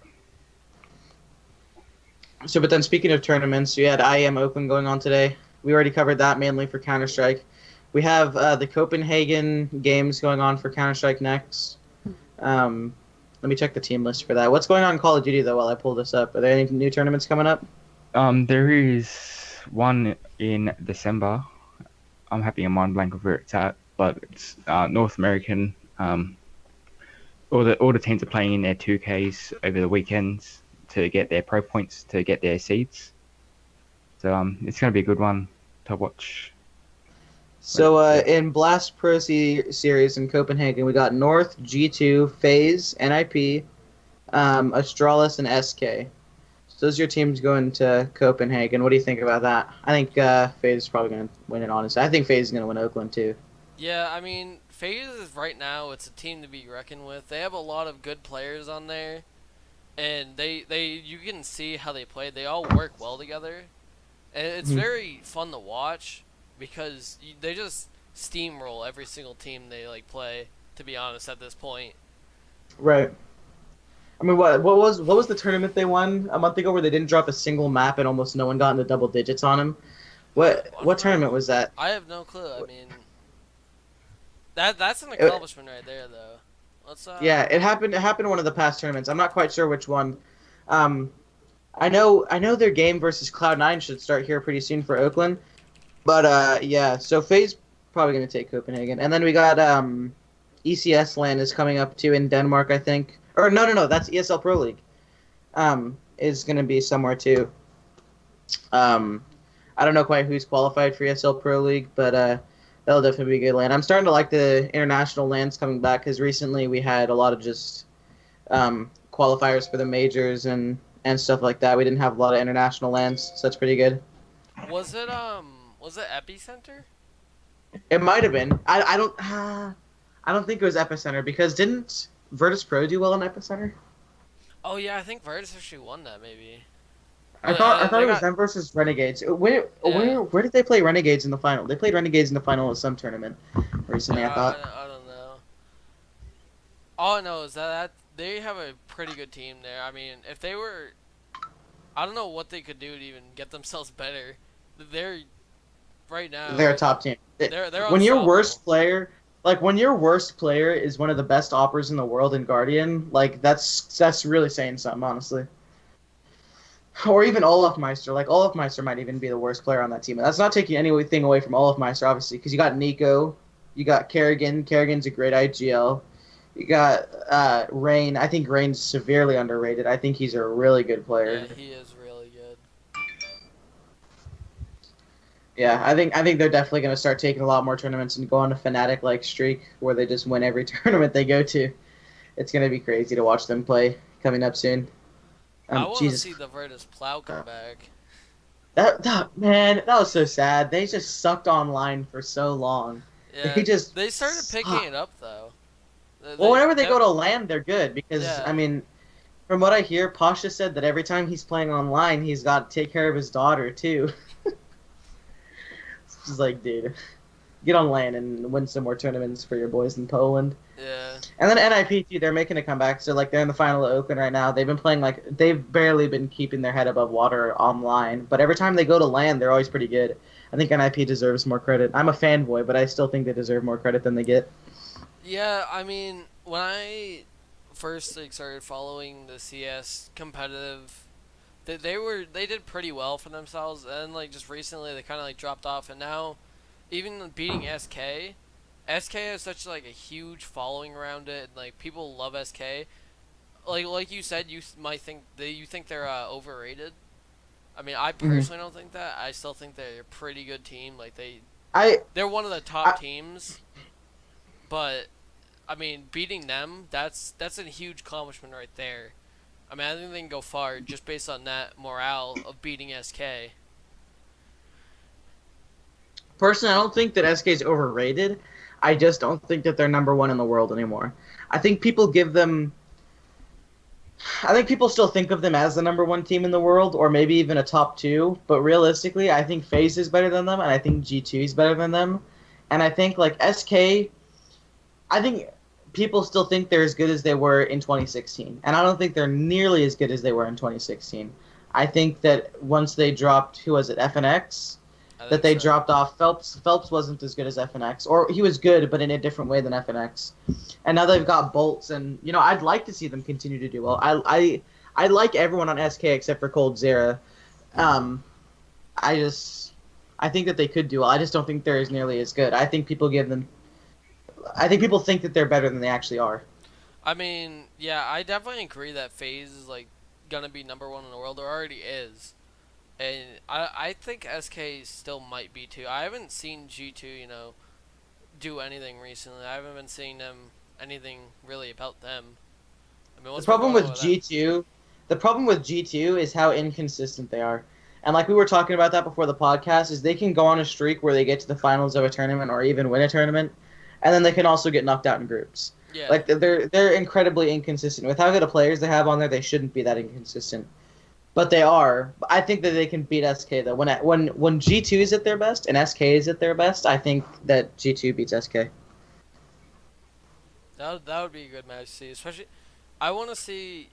So, but then speaking of tournaments, we had IEM Open going on today. We already covered that mainly for Counter-Strike. We have the Copenhagen games going on for Counter-Strike next. Let me check the team list for that. What's going on in Call of Duty though? While I pull this up, are there any new tournaments coming up?
There is one in December. I'm having a mind blank of where it's at, but it's North American. All the teams are playing in their 2Ks over the weekends to get their pro points to get their seeds. So it's going to be a good one to watch.
So in Blast Pro Series in Copenhagen, we got North, G2, FaZe, NIP, Astralis, and SK. So those are your teams going to Copenhagen. What do you think about that? I think FaZe is probably going to win it, honestly. I think FaZe is going to win Oakland, too.
Yeah, I mean, FaZe is right now, it's a team to be reckoned with. They have a lot of good players on there, and you can see how they play. They all work well together, and it's very fun to watch because they just steamroll every single team they like play, to be honest, at this point.
Right. I mean, what was the tournament they won a month ago where they didn't drop a single map and almost no one got into double digits on them? What tournament was that?
I have no clue. I mean, that's an accomplishment right there, though. Let's
Yeah, it happened in one of the past tournaments. I'm not quite sure which one. I know their game versus Cloud9 should start here pretty soon for Oakland. But yeah, so FaZe probably going to take Copenhagen. And then we got ECS LAN is coming up too in Denmark, I think. Or no, that's ESL Pro League. Is going to be somewhere too. I don't know quite who's qualified for ESL Pro League, but that'll definitely be a good LAN. I'm starting to like the international LANs coming back because recently we had a lot of just qualifiers for the majors and stuff like that. We didn't have a lot of international LANs, so that's pretty good.
Was it Epicenter?
It might have been. I don't think it was Epicenter because didn't Virtus Pro do well in Epicenter?
Oh yeah, I think Virtus actually won that maybe.
I thought it was them versus Renegades. Where did they play Renegades in the final? They played Renegades in the final of some tournament recently. I thought.
I don't know. All I know is that they have a pretty good team there. I mean, if they were, I don't know what they could do to even get themselves better. They're right now.
They're a top team.
They're
when your worst player, when your worst player is one of the best operators in the world in Guardian, like that's really saying something, honestly. Or even Olafmeister. Like Olafmeister might even be the worst player on that team. That's not taking anything away from Olafmeister, obviously, because you got Nico, you got Kerrigan. Kerrigan's a great IGL. You got Rain. I think Rain's severely underrated. I think he's a really good player.
Yeah, he is really good.
Yeah, I think they're definitely going to start taking a lot more tournaments and go on a Fnatic-like streak where they just win every tournament they go to. It's going to be crazy to watch them play coming up soon.
I want to see the Virtus Plow come back.
Man, that was so sad. They just sucked online for so long.
Yeah, they started picking it up though.
Well, whenever they go to LAN, they're good because I mean, from what I hear, Pasha said that every time he's playing online, he's got to take care of his daughter too. It's just like, dude, get on LAN and win some more tournaments for your boys in Poland.
Yeah.
And then NIP too, they're making a comeback. So like they're in the final of Oakland right now. They've been playing they've barely been keeping their head above water online. But every time they go to LAN, they're always pretty good. I think NIP deserves more credit. I'm a fanboy, but I still think they deserve more credit than they get.
Yeah, I mean, when I first started following the CS competitive, they did pretty well for themselves, and just recently they kind of dropped off, and now even beating SK has such a huge following around it, and people love SK. Like you said, you might think they're overrated. I mean, I personally don't think that. I still think they're a pretty good team. They're one of the top teams, but I mean, beating them, that's a huge accomplishment right there. I mean, I think they can go far just based on that morale of beating SK.
Personally, I don't think that SK is overrated. I just don't think that they're number one in the world anymore. I think people still think of them as the number one team in the world, or maybe even a top two. But realistically, I think FaZe is better than them, and I think G2 is better than them. And I think SK, I think people still think they're as good as they were in 2016. And I don't think they're nearly as good as they were in 2016. I think that once they dropped, who was it, FNX?
I
that
think
they
so.
dropped off. Phelps wasn't as good as FNX, or he was good, but in a different way than FNX. And now they've got Bolts, and I'd like to see them continue to do well. I like everyone on SK except for Cold Zera. Um, I think that they could do well. I just don't think they're as nearly as good. I think people think that they're better than they actually are.
I mean, yeah, I definitely agree that FaZe is like gonna be #1 in the world, or already is. And I think SK still might be too. I haven't seen G2, do anything recently. I haven't been seeing them anything really about them. I mean,
The
what's been
problem
going on
with
with them?
G2 is how inconsistent they are. And like we were talking about that before the podcast, is they can go on a streak where they get to the finals of a tournament or even win a tournament, and then they can also get knocked out in groups.
Yeah.
Like they're incredibly inconsistent. With how good of players they have on there, they shouldn't be that inconsistent. But they are. I think that they can beat SK though. When G2 is at their best and SK is at their best, I think that G2 beats SK.
That would be a good match to see. Especially, I want to see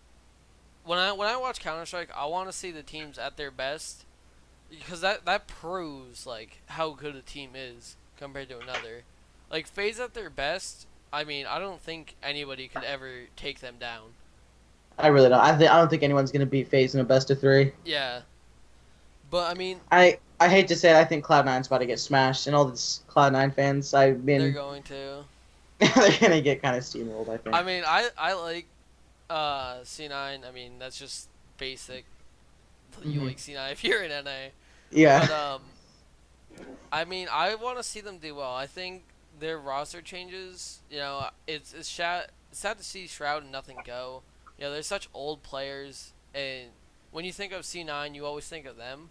when I watch Counter Strike. I want to see the teams at their best, because that proves like how good a team is compared to another. Like FaZe at their best. I mean, I don't think anybody could ever take them down.
I really don't. I don't think anyone's gonna beat FaZe in a best of 3.
Yeah, but I mean,
I hate to say it, I think Cloud9's about to get smashed, and all these Cloud9 fans,
they're
they're
going to.
gonna get kind of steamrolled. I think.
I mean, I like C9. I mean, that's just basic. You
Mhm.
like C9 if you're in NA.
Yeah.
But I mean, I want to see them do well. I think their roster changes. It's sad to see Shroud and Nothing go. They're such old players, and when you think of C9, you always think of them.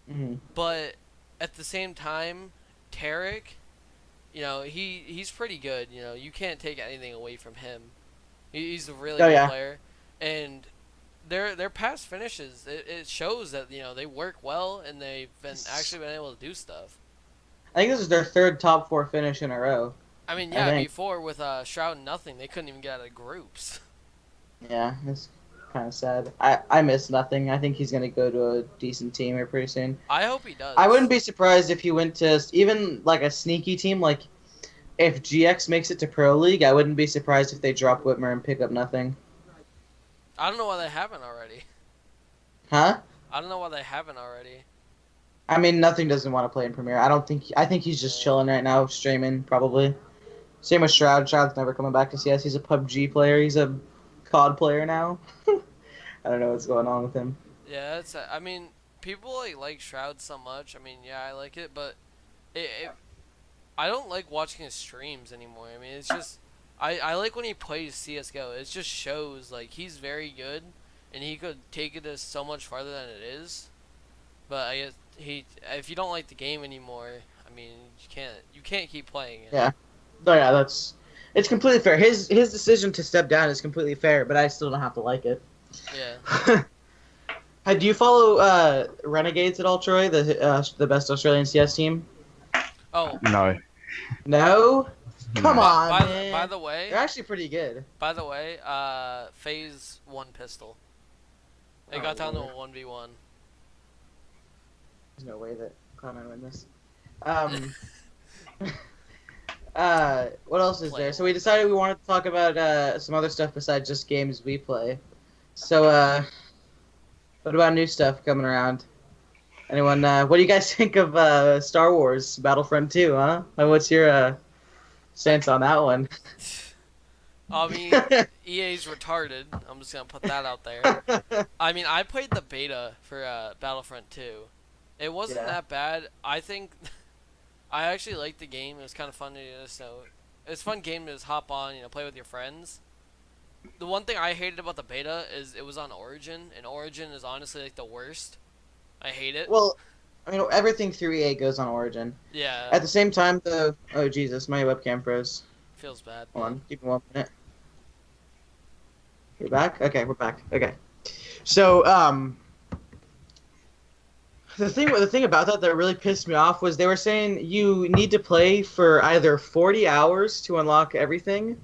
Mhm.
But at the same time, Tarek, he's pretty good. You can't take anything away from him. He's a really
Oh,
good
yeah.
player, and their past finishes, it shows that they work well, and they've actually been able to do stuff.
I think this is their third top 4 finish in a row.
I mean,
I
yeah,
think.
before with Shroud and Nothing, they couldn't even get out of groups.
Yeah, it's kind of sad. I miss Nothing. I think he's gonna go to a decent team here pretty soon.
I hope he does.
I wouldn't be surprised if he went to even like a sneaky team. Like if GX makes it to Pro League, I wouldn't be surprised if they drop Whitmer and pick up Nothing.
I don't know why they haven't already.
Huh?
I don't know why they haven't already.
I mean, Nothing doesn't want to play in Premier. I think he's just chilling right now, streaming probably. Same with Shroud. Shroud's never coming back to CS. He's a PUBG player. He's a COD player now. I don't know what's going on with him.
Yeah, I mean, people like Shroud so much. I mean, yeah, I like it, but I don't like watching his streams anymore. I mean, it's just I like when he plays CS:GO. It just shows like he's very good, and he could take it so much farther than it is. But I guess if you don't like the game anymore, I mean, you can't keep playing it.
Yeah. Oh yeah, it's completely fair. His decision to step down is completely fair, but I still don't have to like it.
Yeah.
Do you follow Renegades at all, Troy? The best Australian CS team?
Oh,
No.
No? Come on,
by
man.
the way,
They're actually pretty good.
FaZe won pistol. They
Oh,
got down to a
Lord.
1v1.
There's no way that Cloud9 win this. What else is there? So we decided we wanted to talk about some other stuff besides just games we play. So, what about new stuff coming around? Anyone, what do you guys think of Star Wars Battlefront 2, huh? What's your stance on that one?
I mean, EA's retarded. I'm just gonna put that out there. I mean, I played the beta for Battlefront 2. It wasn't
Yeah.
that bad. I think I actually liked the game. It was kind of fun to it's a fun game to just hop on, play with your friends. The one thing I hated about the beta is it was on Origin, and Origin is honestly like the worst. I hate it.
Well, I mean, everything through EA goes on Origin.
Yeah,
At the same time, though, oh Jesus, my webcam froze.
feels bad.
Hold on, give me 1 minute. You're back? Okay, we're back. Okay. So, the thing about that really pissed me off was they were saying you need to play for either 40 hours to unlock everything,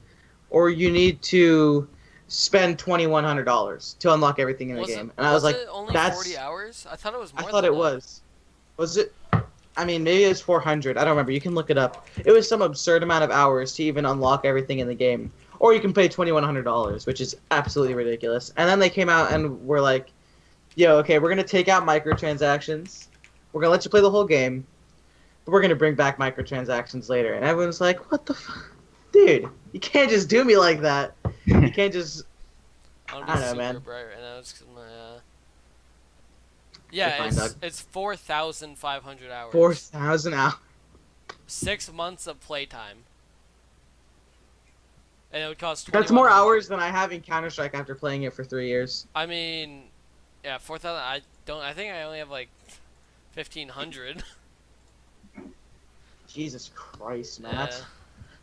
or you need to spend $2,100 to unlock everything in the game. And I was like,
it only
that's
40 hours? I thought it was more
I thought
than
it
that.
was. Was it? I mean, maybe it was 400. I don't remember. You can look it up. It was some absurd amount of hours to even unlock everything in the game. Or you can pay $2,100, which is absolutely ridiculous. And then they came out and were like, yo, okay, we're going to take out microtransactions. We're going to let you play the whole game. But we're going to bring back microtransactions later. And everyone's like, what the fuck? Dude, you can't just do me like that. You can't just...
I'm
I don't know,
super
man.
bright right now. It's 'cause my,
You're
yeah,
fine, Doug.
it's 4,500 hours.
4,000 hours.
6 months of playtime. And it would cost
That's more
2,100.
hours than I have in Counter-Strike after playing it for 3 years.
I mean, yeah, 4,000. I think I only have like 1,500.
Jesus Christ, man.
Yeah.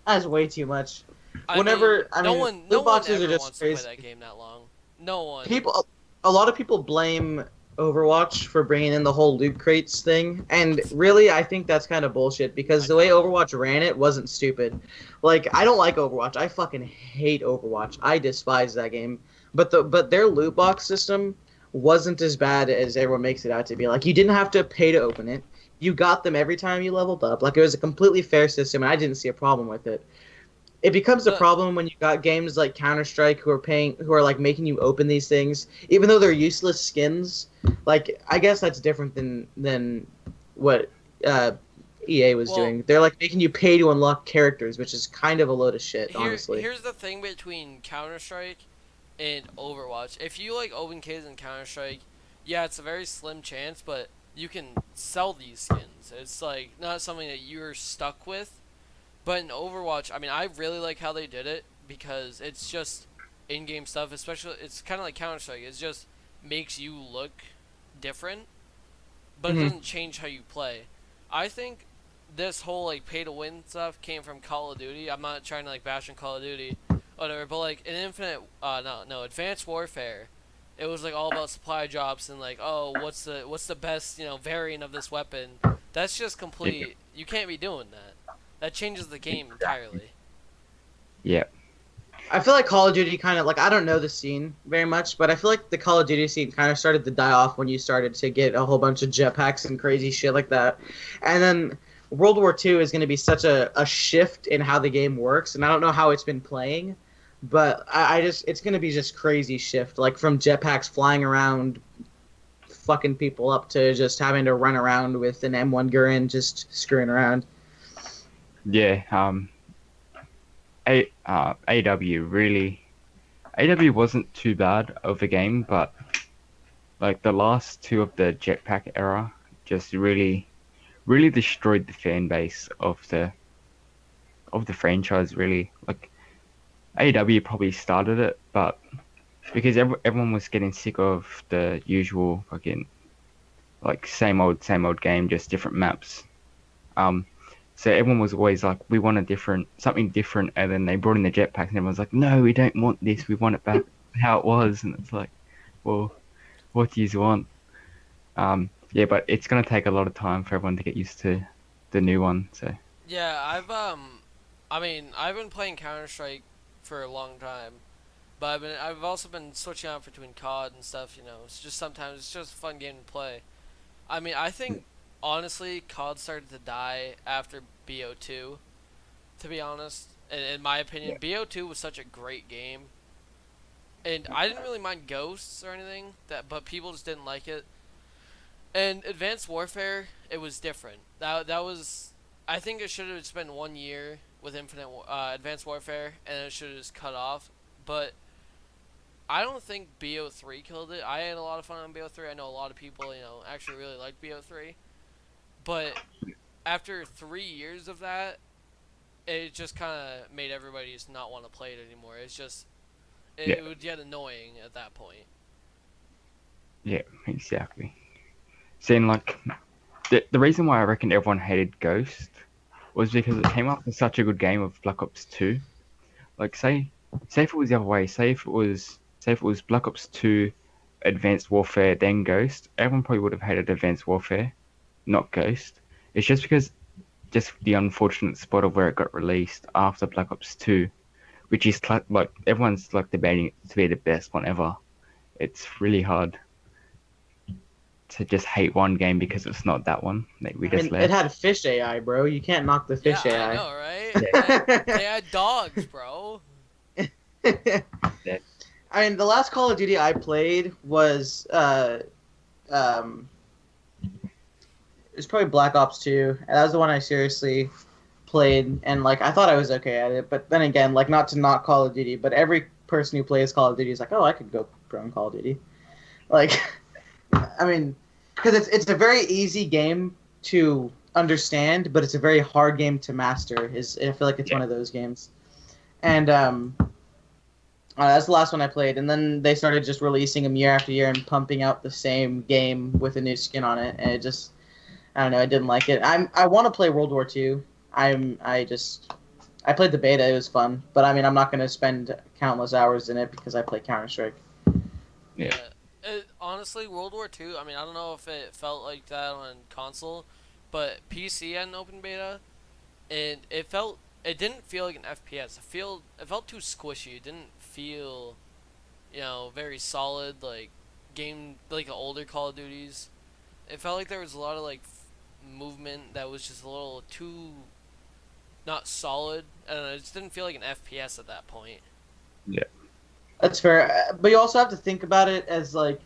That's way too much.
I
Whenever
mean, no one
loot boxes
ever
are just
wants
crazy.
to play that game that long. No one.
A lot of people blame Overwatch for bringing in the whole loot crates thing, and really, I think that's kind of bullshit because the way Overwatch ran it wasn't stupid. Like, I don't like Overwatch. I fucking hate Overwatch. I despise that game. But their loot box system wasn't as bad as everyone makes it out to be. Like, you didn't have to pay to open it. You got them every time you leveled up. Like, it was a completely fair system, and I didn't see a problem with it. It becomes a problem when you got games like Counter-Strike who are like making you open these things, even though they're useless skins. Like, I guess that's different than what EA was doing. They're like making you pay to unlock characters, which is kind of a load of shit, honestly.
Here's the thing between Counter-Strike and Overwatch. If you like open cases in Counter-Strike, yeah, it's a very slim chance, but you can sell these skins. It's like not something that you're stuck with. But in Overwatch, I mean, I really like how they did it because it's just in-game stuff. Especially, it's kind of like Counter-Strike. It just makes you look different, but it doesn't change how you play. I think this whole like pay-to-win stuff came from Call of Duty. I'm not trying to like bash on Call of Duty, whatever. But like in Advanced Warfare, it was like all about supply drops and like, oh, what's the best variant of this weapon? That's just complete. You can't be doing that. That changes the game entirely.
Yeah.
I feel like Call of Duty kind of, like, I don't know the scene very much, but I feel like the Call of Duty scene kind of started to die off when you started to get a whole bunch of jetpacks and crazy shit like that. And then World War II is going to be such a shift in how the game works, and I don't know how it's been playing, but it's going to be just crazy shift, like from jetpacks flying around fucking people up to just having to run around with an M1 Garand just screwing around.
Yeah, AW wasn't too bad of a game, but like the last two of the jetpack era just really destroyed the fan base of the franchise. Really, like AW probably started it, but because everyone was getting sick of the usual fucking like same old game, just different maps. So everyone was always like, we want something different, and then they brought in the jetpacks, and everyone's like, no, we don't want this, we want it back how it was, and it's like, well, what do you want? Yeah, but it's gonna take a lot of time for everyone to get used to the new one. So
yeah, I've been playing Counter-Strike for a long time, but I've also been switching out between COD and stuff. It's just sometimes it's just a fun game to play. I mean, I think. Honestly, COD started to die after BO2, to be honest. In my opinion, yeah. BO2 was such a great game. And I didn't really mind Ghosts or anything, but people just didn't like it. And Advanced Warfare, it was different. That was... I think it should have just been 1 year with Advanced Warfare, and it should have just cut off. But I don't think BO3 killed it. I had a lot of fun on BO3. I know a lot of people, actually really like BO3. But after 3 years of that, it just kind of made everybody just not want to play it anymore. It's just, it would get annoying at that point.
Yeah, exactly. Seeing like, the reason why I reckon everyone hated Ghost was because it came up with such a good game of Black Ops 2. Like, say if it was the other way, say if it was Black Ops 2, Advanced Warfare, then Ghost, everyone probably would have hated Advanced Warfare. Not Ghost. It's just because the unfortunate spot of where it got released after Black Ops 2, which is like everyone's like debating it to be the best one ever. It's really hard. to just hate one game because it's not that one that we
I
just
mean,
left.
it had fish AI, bro. You can't knock the fish
Yeah,
AI.
I know, right? They had dogs, bro.
I mean, the last Call of Duty I played was it was probably Black Ops 2, and that was the one I seriously played, and like I thought I was okay at it, but then again, like not to knock Call of Duty, but every person who plays Call of Duty is like, oh, I could go pro in Call of Duty, like, I mean, because it's a very easy game to understand, but it's a very hard game to master. I feel like it's one of those games, and that's the last one I played, and then they started just releasing them year after year and pumping out the same game with a new skin on it, and it just, I don't know, I didn't like it. I want to play World War II. I played the beta, it was fun, but I mean, I'm not going to spend countless hours in it because I play Counter-Strike.
Yeah.
Honestly, World War II, I mean, I don't know if it felt like that on console, but PC had an open beta, and it didn't feel like an FPS. It felt too squishy. It didn't feel, very solid, like game, like the older Call of Duties. It felt like there was a lot of like movement that was just a little too not solid. I don't know, it just didn't feel like an FPS at that point.
Yeah.
That's fair, but you also have to think about it as like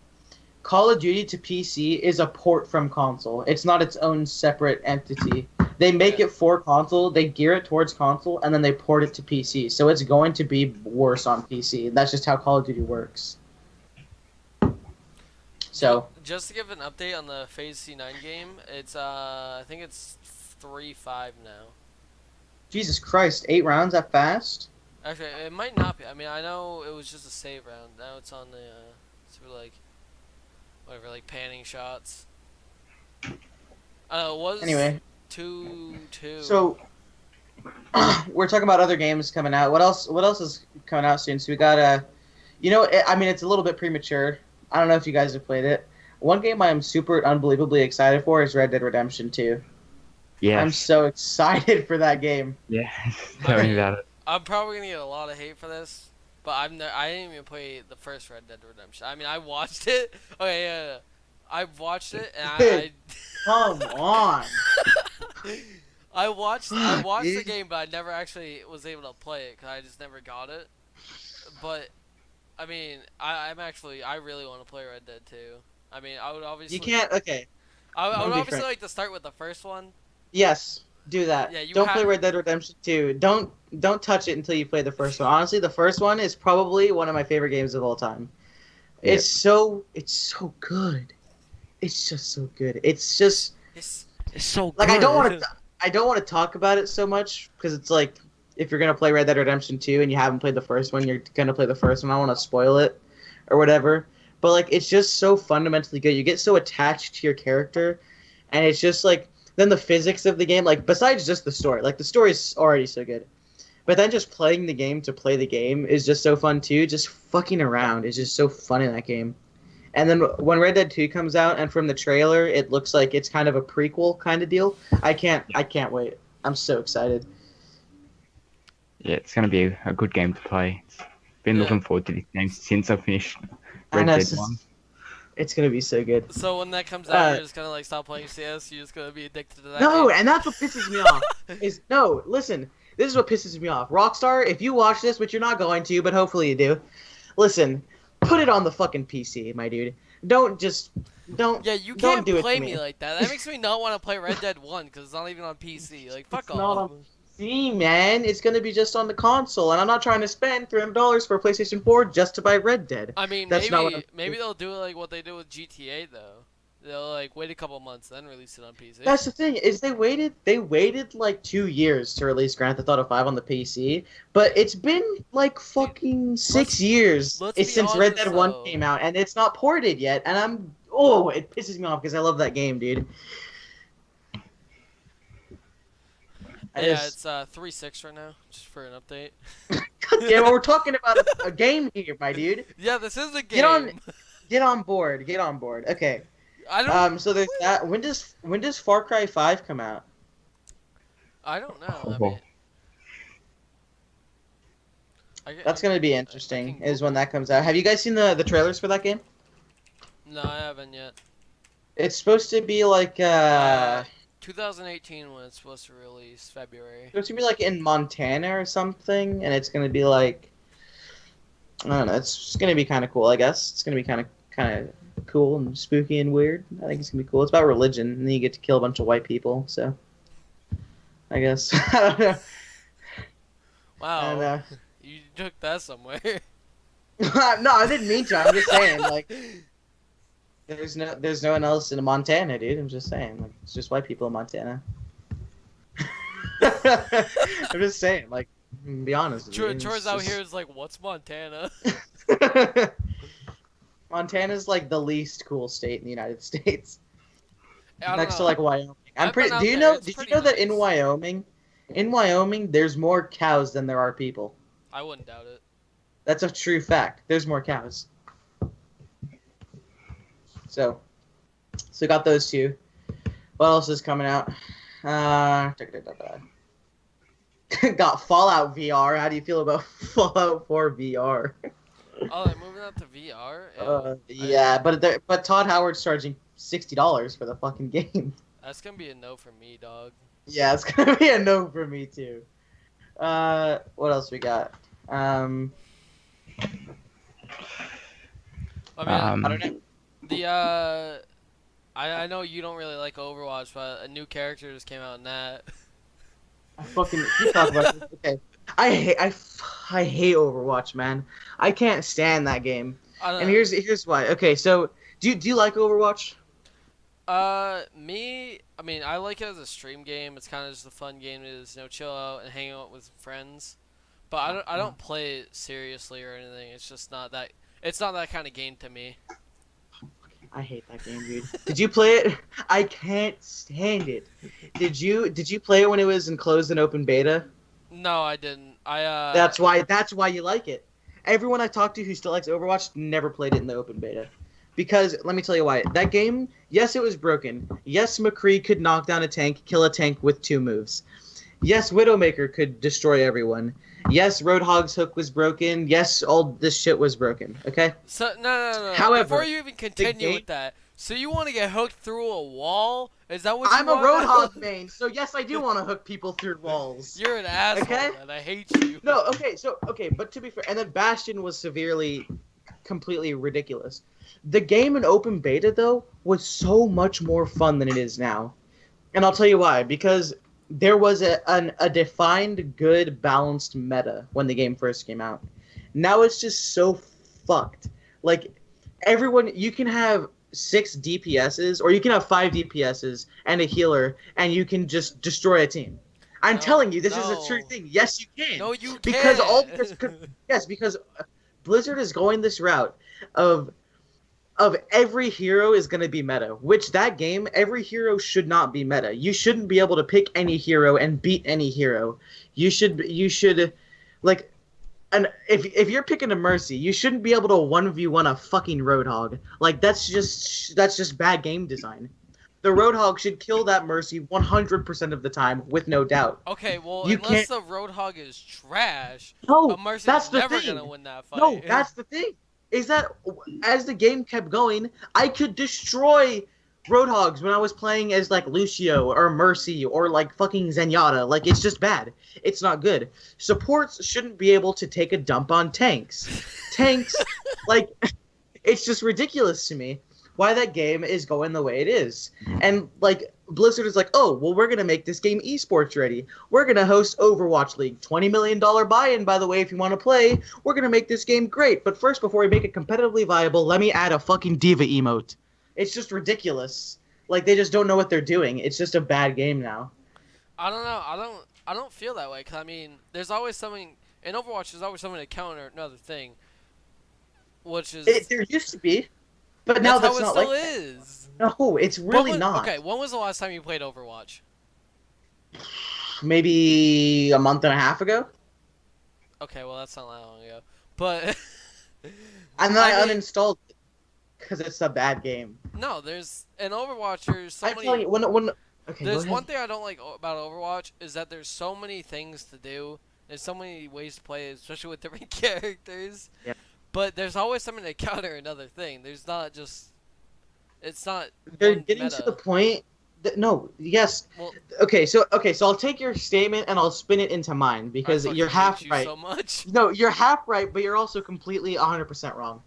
Call of Duty to PC is a port from console. It's not its own separate entity. They make it for console, they gear it towards console, and then they port it to PC. So it's going to be worse on PC. That's just how Call of Duty works. So
just to give an update on the Phase C9 game, it's I think it's 3-5 now.
Jesus Christ, 8 rounds that fast?
Actually, it might not be. I mean, I know it was just a save round. Now it's on the sort of like whatever, like panning shots. It was
Anyway.
2-2.
So we're talking about other games coming out. What else is coming out soon? So we got I mean, it's a little bit premature. I don't know if you guys have played it. One game I am super unbelievably excited for is Red Dead Redemption 2.
Yeah.
I'm so excited for that game.
Yeah. Tell me about it.
I'm probably gonna get a lot of hate for this, but I didn't even play the first Red Dead Redemption. I mean, I watched it. Okay, yeah. I watched it, and I
Come on.
I watched the game, but I never actually was able to play it because I just never got it. But I mean, I really want to play Red Dead 2. I mean, I would obviously.
You can't. Okay.
I would
be
obviously
frank.
like to start with the first one.
Yes. Do that.
Yeah,
Don't play Red Dead Redemption 2. Don't touch it until you play the first one. Honestly, the first one is probably one of my favorite games of all time.
Yep.
It's so good. It's just so good. It's
so
like
good.
I don't want to talk about it so much because it's like if you're gonna play Red Dead Redemption 2 and you haven't played the first one, you're gonna play the first one. I don't want to spoil it or whatever. But like it's just so fundamentally good. You get so attached to your character, and it's just like then the physics of the game. Like besides just the story, like the story's already so good, but then just playing the game to play the game is just so fun too. Just fucking around is just so fun in that game. And then when Red Dead 2 comes out, and from the trailer, it looks like it's kind of a prequel kind of deal. I can't wait. I'm so excited.
Yeah, it's gonna be a good game to play. Been looking forward to this game since I finished Red Dead 1.
It's gonna be so good.
So when that comes out, you're just gonna like stop playing CS. You're just gonna be addicted to that.
No,
game.
and that's what pisses me off. Listen, this is what pisses me off. Rockstar, if you watch this, which you're not going to, but hopefully you do, listen, put it on the fucking PC, my dude. Don't.
Yeah, you
don't
can't
do it
play
to
me like that. That makes me not want to play Red Dead 1 because it's not even on PC. Like, fuck
It's
off.
not on PC, man. It's gonna be just on the console, and I'm not trying to spend $300 for a PlayStation 4 just to buy Red Dead.
I mean,
That's not what
maybe they'll do like what they did with GTA though. They'll like wait a couple months then release it on PC.
That's the thing is they waited like 2 years to release Grand Theft Auto 5 on the PC, but it's been like fucking 6 years since Red Dead 1 came out, and it's not ported yet, and it pisses me off because I love that game, dude.
It's 3-6 right now, just for an update.
Yeah, well, we're talking about a game here, my dude.
Yeah, this is a game.
Get on board. Okay.
I don't.
So there's that. When does Far Cry 5 come out?
I don't know. I
Oh.
mean,
That's gonna be interesting. Is when that comes out. Have you guys seen the trailers for that game?
No, I haven't yet.
It's supposed to be like
2018 when it's supposed to release, February.
supposed to be like in Montana or something, and it's gonna be like I don't know. It's just gonna be kind of cool, I guess. It's gonna be kind of cool and spooky and weird. I think it's gonna be cool. It's about religion, and then you get to kill a bunch of white people. So, I guess I don't know.
Wow,
And,
you took that somewhere.
no, I didn't mean to. I'm just saying, like, there's no one else in Montana, dude. I'm just saying, like, it's just white people in Montana. I'm just saying, like, be honest. With you,
George out here is like, what's Montana?
Montana's like the least cool state in the United States,
I don't
next to
know.
like Wyoming.
I've been out
Do you
there,
know?
it's
Did you
pretty
know that in
nice.
Wyoming, there's more cows than there are people.
I wouldn't doubt it.
That's a true fact. There's more cows. So got those two. What else is coming out? Got Fallout VR. How do you feel about Fallout 4 VR?
Oh, they're moving out to VR.
Yeah, but Todd Howard's charging $60 for the fucking game.
That's gonna be a no for me, dog.
Yeah, it's gonna be a no for me too. What else we got?
I mean,
I don't know.
I know you don't really like Overwatch, but a new character just came out in that.
You talk about this. Okay. I hate Overwatch, man. I can't stand that game.
I don't
And
know.
here's why. Okay, so do you like Overwatch?
Me, I mean, I like it as a stream game. It's kind of just a fun game to just, chill out and hang out with friends. But I don't play it seriously or anything. It's just not that. It's not that kind of game to me.
I hate that game, dude. Did you play it? I can't stand it. Did you play it when it was in closed and open beta?
No, I didn't.
That's why you like it. Everyone I talked to who still likes Overwatch never played it in the open beta. Because let me tell you why. That game, yes, it was broken. Yes, McCree could knock down a tank, kill a tank with 2 moves. Yes, Widowmaker could destroy everyone. Yes, Roadhog's hook was broken. Yes, all this shit was broken. Okay?
So no.
However,
before you even continue
game-
with that, so you want to get hooked through a wall? Is that what
I'm
you
a
want?
Roadhog main, so yes, I do want to hook people through walls.
You're an asshole,
Okay?
man. I hate you.
No, okay, but to be fair, and then Bastion was completely ridiculous. The game in open beta, though, was so much more fun than it is now. And I'll tell you why. Because there was a defined, good, balanced meta when the game first came out. Now it's just so fucked. Like, you can have 6 DPSs, or you can have 5 DPSs and a healer, and you can just destroy a team. I'm telling you, this is a true thing. Yes, you can.
No, you
Because
can't.
yes, because Blizzard is going this route of every hero is going to be meta. Which that game, every hero should not be meta. You shouldn't be able to pick any hero and beat any hero. You should like, and if you're picking a Mercy, you shouldn't be able to 1v1 a fucking Roadhog. Like that's just bad game design. The Roadhog should kill that Mercy 100% of the time, with no doubt.
Okay, well,
You
unless
can't-
the Roadhog is trash,
No,
a Mercy's
that's the
never
thing.
gonna win that fight.
No, that's the thing. Is that as the game kept going, I could destroy Roadhogs when I was playing as like Lucio or Mercy or like fucking Zenyatta. Like it's just bad. It's not good. Supports shouldn't be able to take a dump on tanks. Tanks, like, it's just ridiculous to me why that game is going the way it is. And like Blizzard is like, oh, well, we're gonna make this game esports ready. We're gonna host Overwatch League, $20 million buy-in, by the way, if you want to play. We're gonna make this game great. But first, before we make it competitively viable, let me add a fucking diva emote. It's just ridiculous. Like they just don't know what they're doing. It's just a bad game now.
I don't know. I don't feel that way. Cause I mean, there's always something in Overwatch. There's always something to counter another thing, which is
There used to be, but now that's
how it
not
still
like
is.
No, it's really not.
Okay, when was the last time you played Overwatch?
Maybe a month and a half ago.
Okay, well that's not that long ago. But
And then I
mean,
uninstalled it because it's a bad game.
no, there's in Overwatch. There's so
I'm
many.
telling you, when okay,
There's
go ahead.
one thing I don't like about Overwatch is that there's so many things to do. There's so many ways to play, especially with different characters.
Yep.
But there's always something to counter another thing. There's not just It's not.
They're
one
getting
meta.
to the point that no, yes.
Well,
Okay, so I'll take your statement and I'll spin it into mine because
I fucking
you're half
hate you
right.
so much.
No, you're half right, but you're also completely 100% wrong.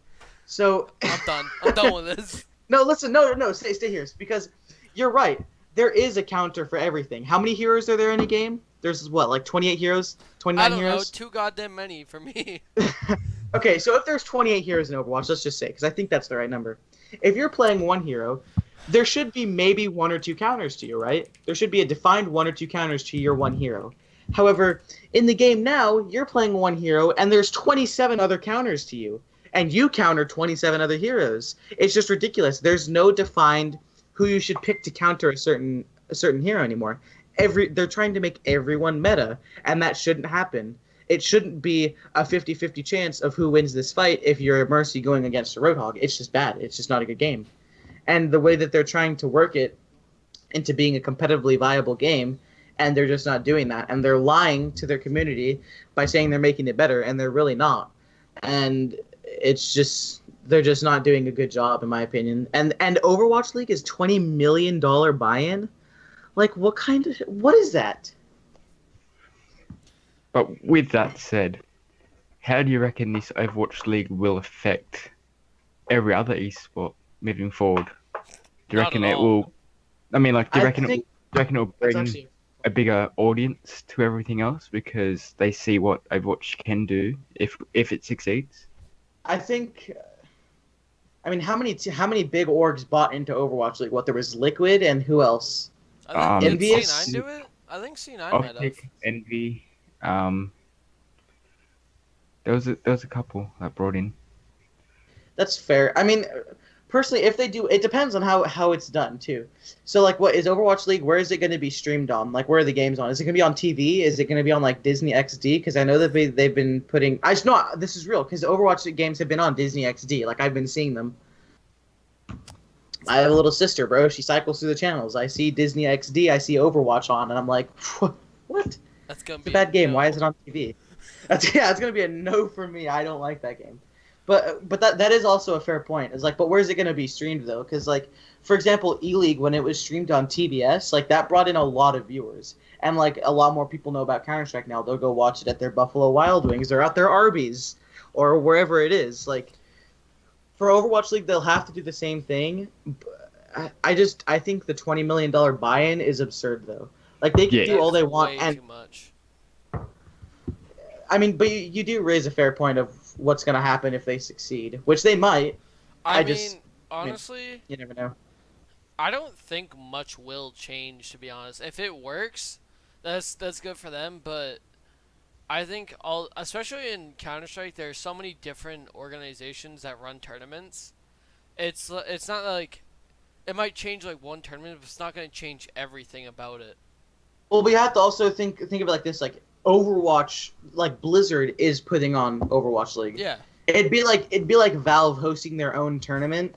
So
I'm done. I'm done with this.
no, listen, no, stay here because you're right. There is a counter for everything. How many heroes are there in a game? There's what, like 28 heroes, 29
I don't know.
heroes?
Too goddamn many for me.
Okay, so if there's 28 heroes in Overwatch, let's just say, because I think that's the right number. If you're playing one hero, there should be maybe one or two counters to you, right? There should be a defined one or two counters to your one hero. However, in the game now, you're playing one hero, and there's 27 other counters to you, and you counter 27 other heroes. It's just ridiculous. There's no defined who you should pick to counter a certain hero anymore. They're trying to make everyone meta, and that shouldn't happen. It shouldn't be a 50-50 chance of who wins this fight if you're a Mercy going against a Roadhog. It's just bad. It's just not a good game. And the way that they're trying to work it into being a competitively viable game, and they're just not doing that. And they're lying to their community by saying they're making it better, and they're really not. And it's just, they're just not doing a good job, in my opinion. And Overwatch League is $20 million buy-in? Like, what is that?
But with that said, how do you reckon this Overwatch League will affect every other esport moving forward? Do you
Not
reckon
at
it
all.
will? I mean, like, do you reckon
think
it will
that's
bring
actually
a bigger audience to everything else because they see what Overwatch can do if it succeeds?
I think. I mean, how many big orgs bought into Overwatch League? What, there was Liquid and who else?
I think did
Envious?
C9 do it? I think C9 might have.
Optic, Envy. There was a couple that brought in.
That's fair. I mean, personally, if they do, it depends on how it's done too. So, like, what is Overwatch League? Where is it going to be streamed on? Like, where are the games on? Is it going to be on TV? Is it going to be on like Disney XD? Because I know that they've been putting. I just know this is real because Overwatch games have been on Disney XD. Like, I've been seeing them. I have a little sister, bro. She cycles through the channels. I see Disney XD. I see Overwatch on, and I'm like, what?
That's gonna
It's
be
a bad game.
no.
Why is it on TV? It's gonna be a no for me. I don't like that game. But that is also a fair point. It's like, but where's it gonna be streamed though? Because like, for example, E-League when it was streamed on TBS, like that brought in a lot of viewers, and like a lot more people know about Counter-Strike now. They'll go watch it at their Buffalo Wild Wings or at their Arby's or wherever it is. Like for Overwatch League, they'll have to do the same thing. I think the $20 million buy-in is absurd though. Like they can do all they want,
Way
and
too much.
I mean, but you do raise a fair point of what's going to happen if they succeed, which they might.
I mean,
just-
honestly,
You never know.
I don't think much will change. To be honest, if it works, that's good for them. But I think especially in Counter Strike, there's so many different organizations that run tournaments. It's not like it might change like one tournament, but it's not going to change everything about it.
Well, we have to also think of it like this: like Overwatch, like Blizzard is putting on Overwatch League.
Yeah.
It'd be like Valve hosting their own tournament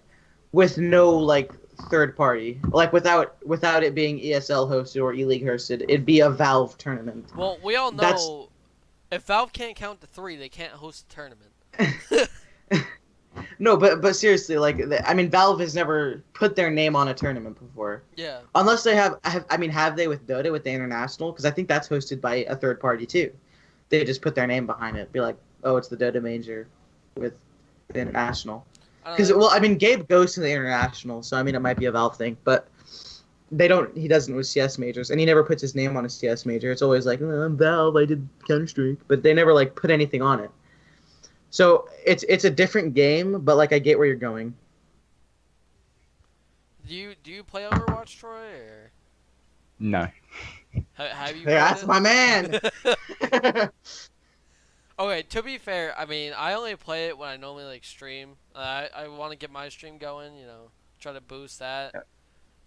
with no like third party, like without it being ESL hosted or E-League hosted. It'd be a Valve tournament.
Well, we all
That's-
know if Valve can't count to 3, they can't host a tournament.
No, but seriously, like I mean, Valve has never put their name on a tournament before.
Yeah.
Unless they have they with Dota with the International? Because I think that's hosted by a third party too. They just put their name behind it. Be like, oh, it's the Dota Major with the International.
I don't
Because
know.
well, I mean, Gabe goes to the International, so I mean, it might be a Valve thing, but they don't. He doesn't with CS majors, and he never puts his name on a CS major. It's always like, oh, I'm Valve. I did Counter Strike, but they never like put anything on it. So it's a different game, but like I get where you're going.
Do you play Overwatch, Troy, or
No.
have you?
Hey, that's my man.
Okay, to be fair, I mean, I only play it when I normally like stream. I want to get my stream going, try to boost that.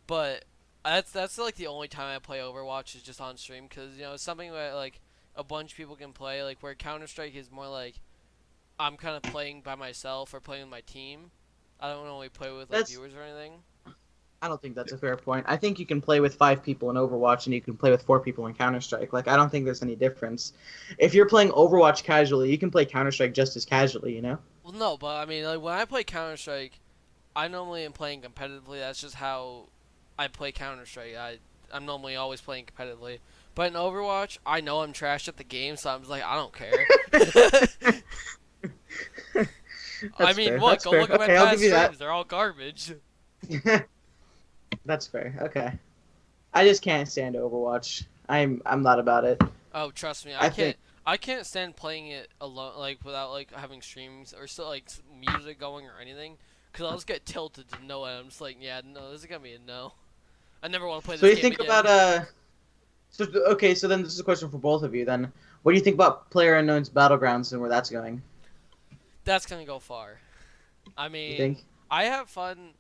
But that's like the only time I play Overwatch is just on stream because it's something that like a bunch of people can play. Like where Counter Strike is more like I'm kind of playing by myself or playing with my team. I don't normally play with like
That's-
viewers or anything.
I don't think that's a fair point. I think you can play with 5 people in Overwatch and you can play with 4 people in Counter-Strike. Like, I don't think there's any difference. If you're playing Overwatch casually, you can play Counter-Strike just as casually,
Well, no, but I mean, like when I play Counter Strike, I normally am playing competitively. That's just how I play Counter Strike. I'm normally always playing competitively. But in Overwatch, I know I'm trash at the game, so I'm just like, I don't care. I
That's
mean,
fair.
what?
That's
Go
fair.
look at my
Okay, I'll
past
give you that.
streams. They're all garbage.
That's fair. Okay. I just can't stand Overwatch. I'm not about it.
Oh, trust me, I
I
can't.
think
I can't stand playing it alone, like without like having streams or still like music going or anything. Cause I'll just get tilted to no end. I'm just like, yeah, no, this is gonna be a no. I never want to play
so.
this
You
game
think about
again.
So okay, so then this is a question for both of you. Then, what do you think about PlayerUnknown's Battlegrounds and where that's going?
That's gonna go far. I
You
mean,
think?
I have fun.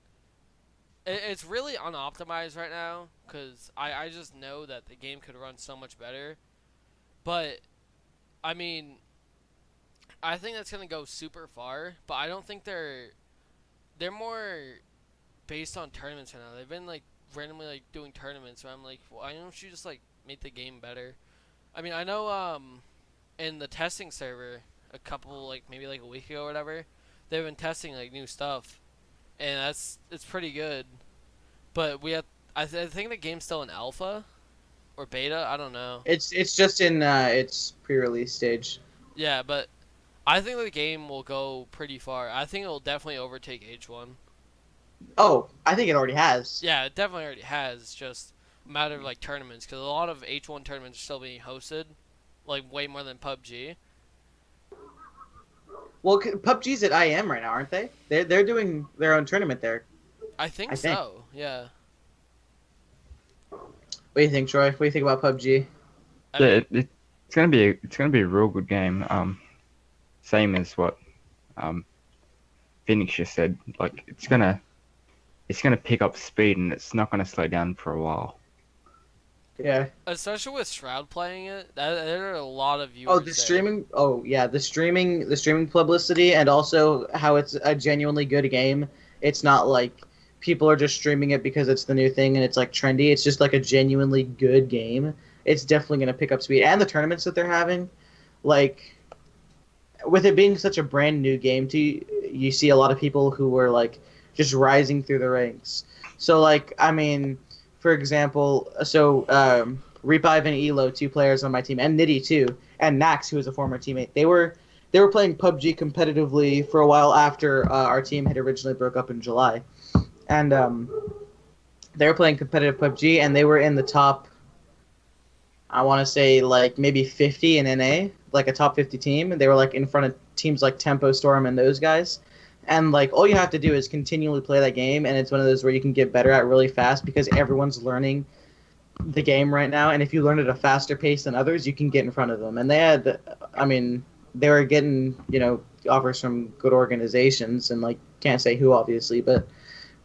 It's really unoptimized right now because I just know that the game could run so much better. But I mean, I think that's gonna go super far. But I don't think they're more based on tournaments right now. They've been like randomly like doing tournaments. Where I'm like, why don't you just like make the game better? I mean, I know in the testing server a couple like maybe like a week ago or whatever, they've been testing like new stuff, and it's pretty good. But we have I think the game's still in alpha or beta. I don't know.
It's just in its pre-release stage.
Yeah, but I think the game will go pretty far. I think it will definitely overtake H1.
Oh, I think it already has.
Yeah, it definitely already has. It's just a matter of like tournaments because a lot of H1 tournaments are still being hosted, like way more than PUBG.
Well, PUBG's at IM right now, aren't they? They're doing their own tournament there.
I think
I think.
so. Yeah.
What do you think, Troy? What do you think about PUBG?
I
Yeah,
mean,
it's gonna be a real good game. Same as what Phoenix just said. Like it's gonna pick up speed and it's not gonna slow down for a while.
Yeah.
especially with Shroud playing it, there are a lot of viewers.
Oh, the
there.
streaming. Oh, yeah, the streaming publicity, and also how it's a genuinely good game. It's not like people are just streaming it because it's the new thing and it's like trendy. It's just like a genuinely good game. It's definitely going to pick up speed, and the tournaments that they're having, like with it being such a brand new game, you see a lot of people who were like just rising through the ranks. So like, I mean, for example, Revive and Elo, two players on my team, and Nitty too, and Nax, who is a former teammate. They were playing PUBG competitively for a while after our team had originally broke up in July, and they were playing competitive PUBG, and they were in the top. I want to say like maybe 50 in NA, like a top 50 team, and they were like in front of teams like Tempo Storm and those guys. And like all you have to do is continually play that game, and it's one of those where you can get better at really fast because everyone's learning the game right now, and if you learn at a faster pace than others, you can get in front of them. And they were getting offers from good organizations, and like can't say who obviously, but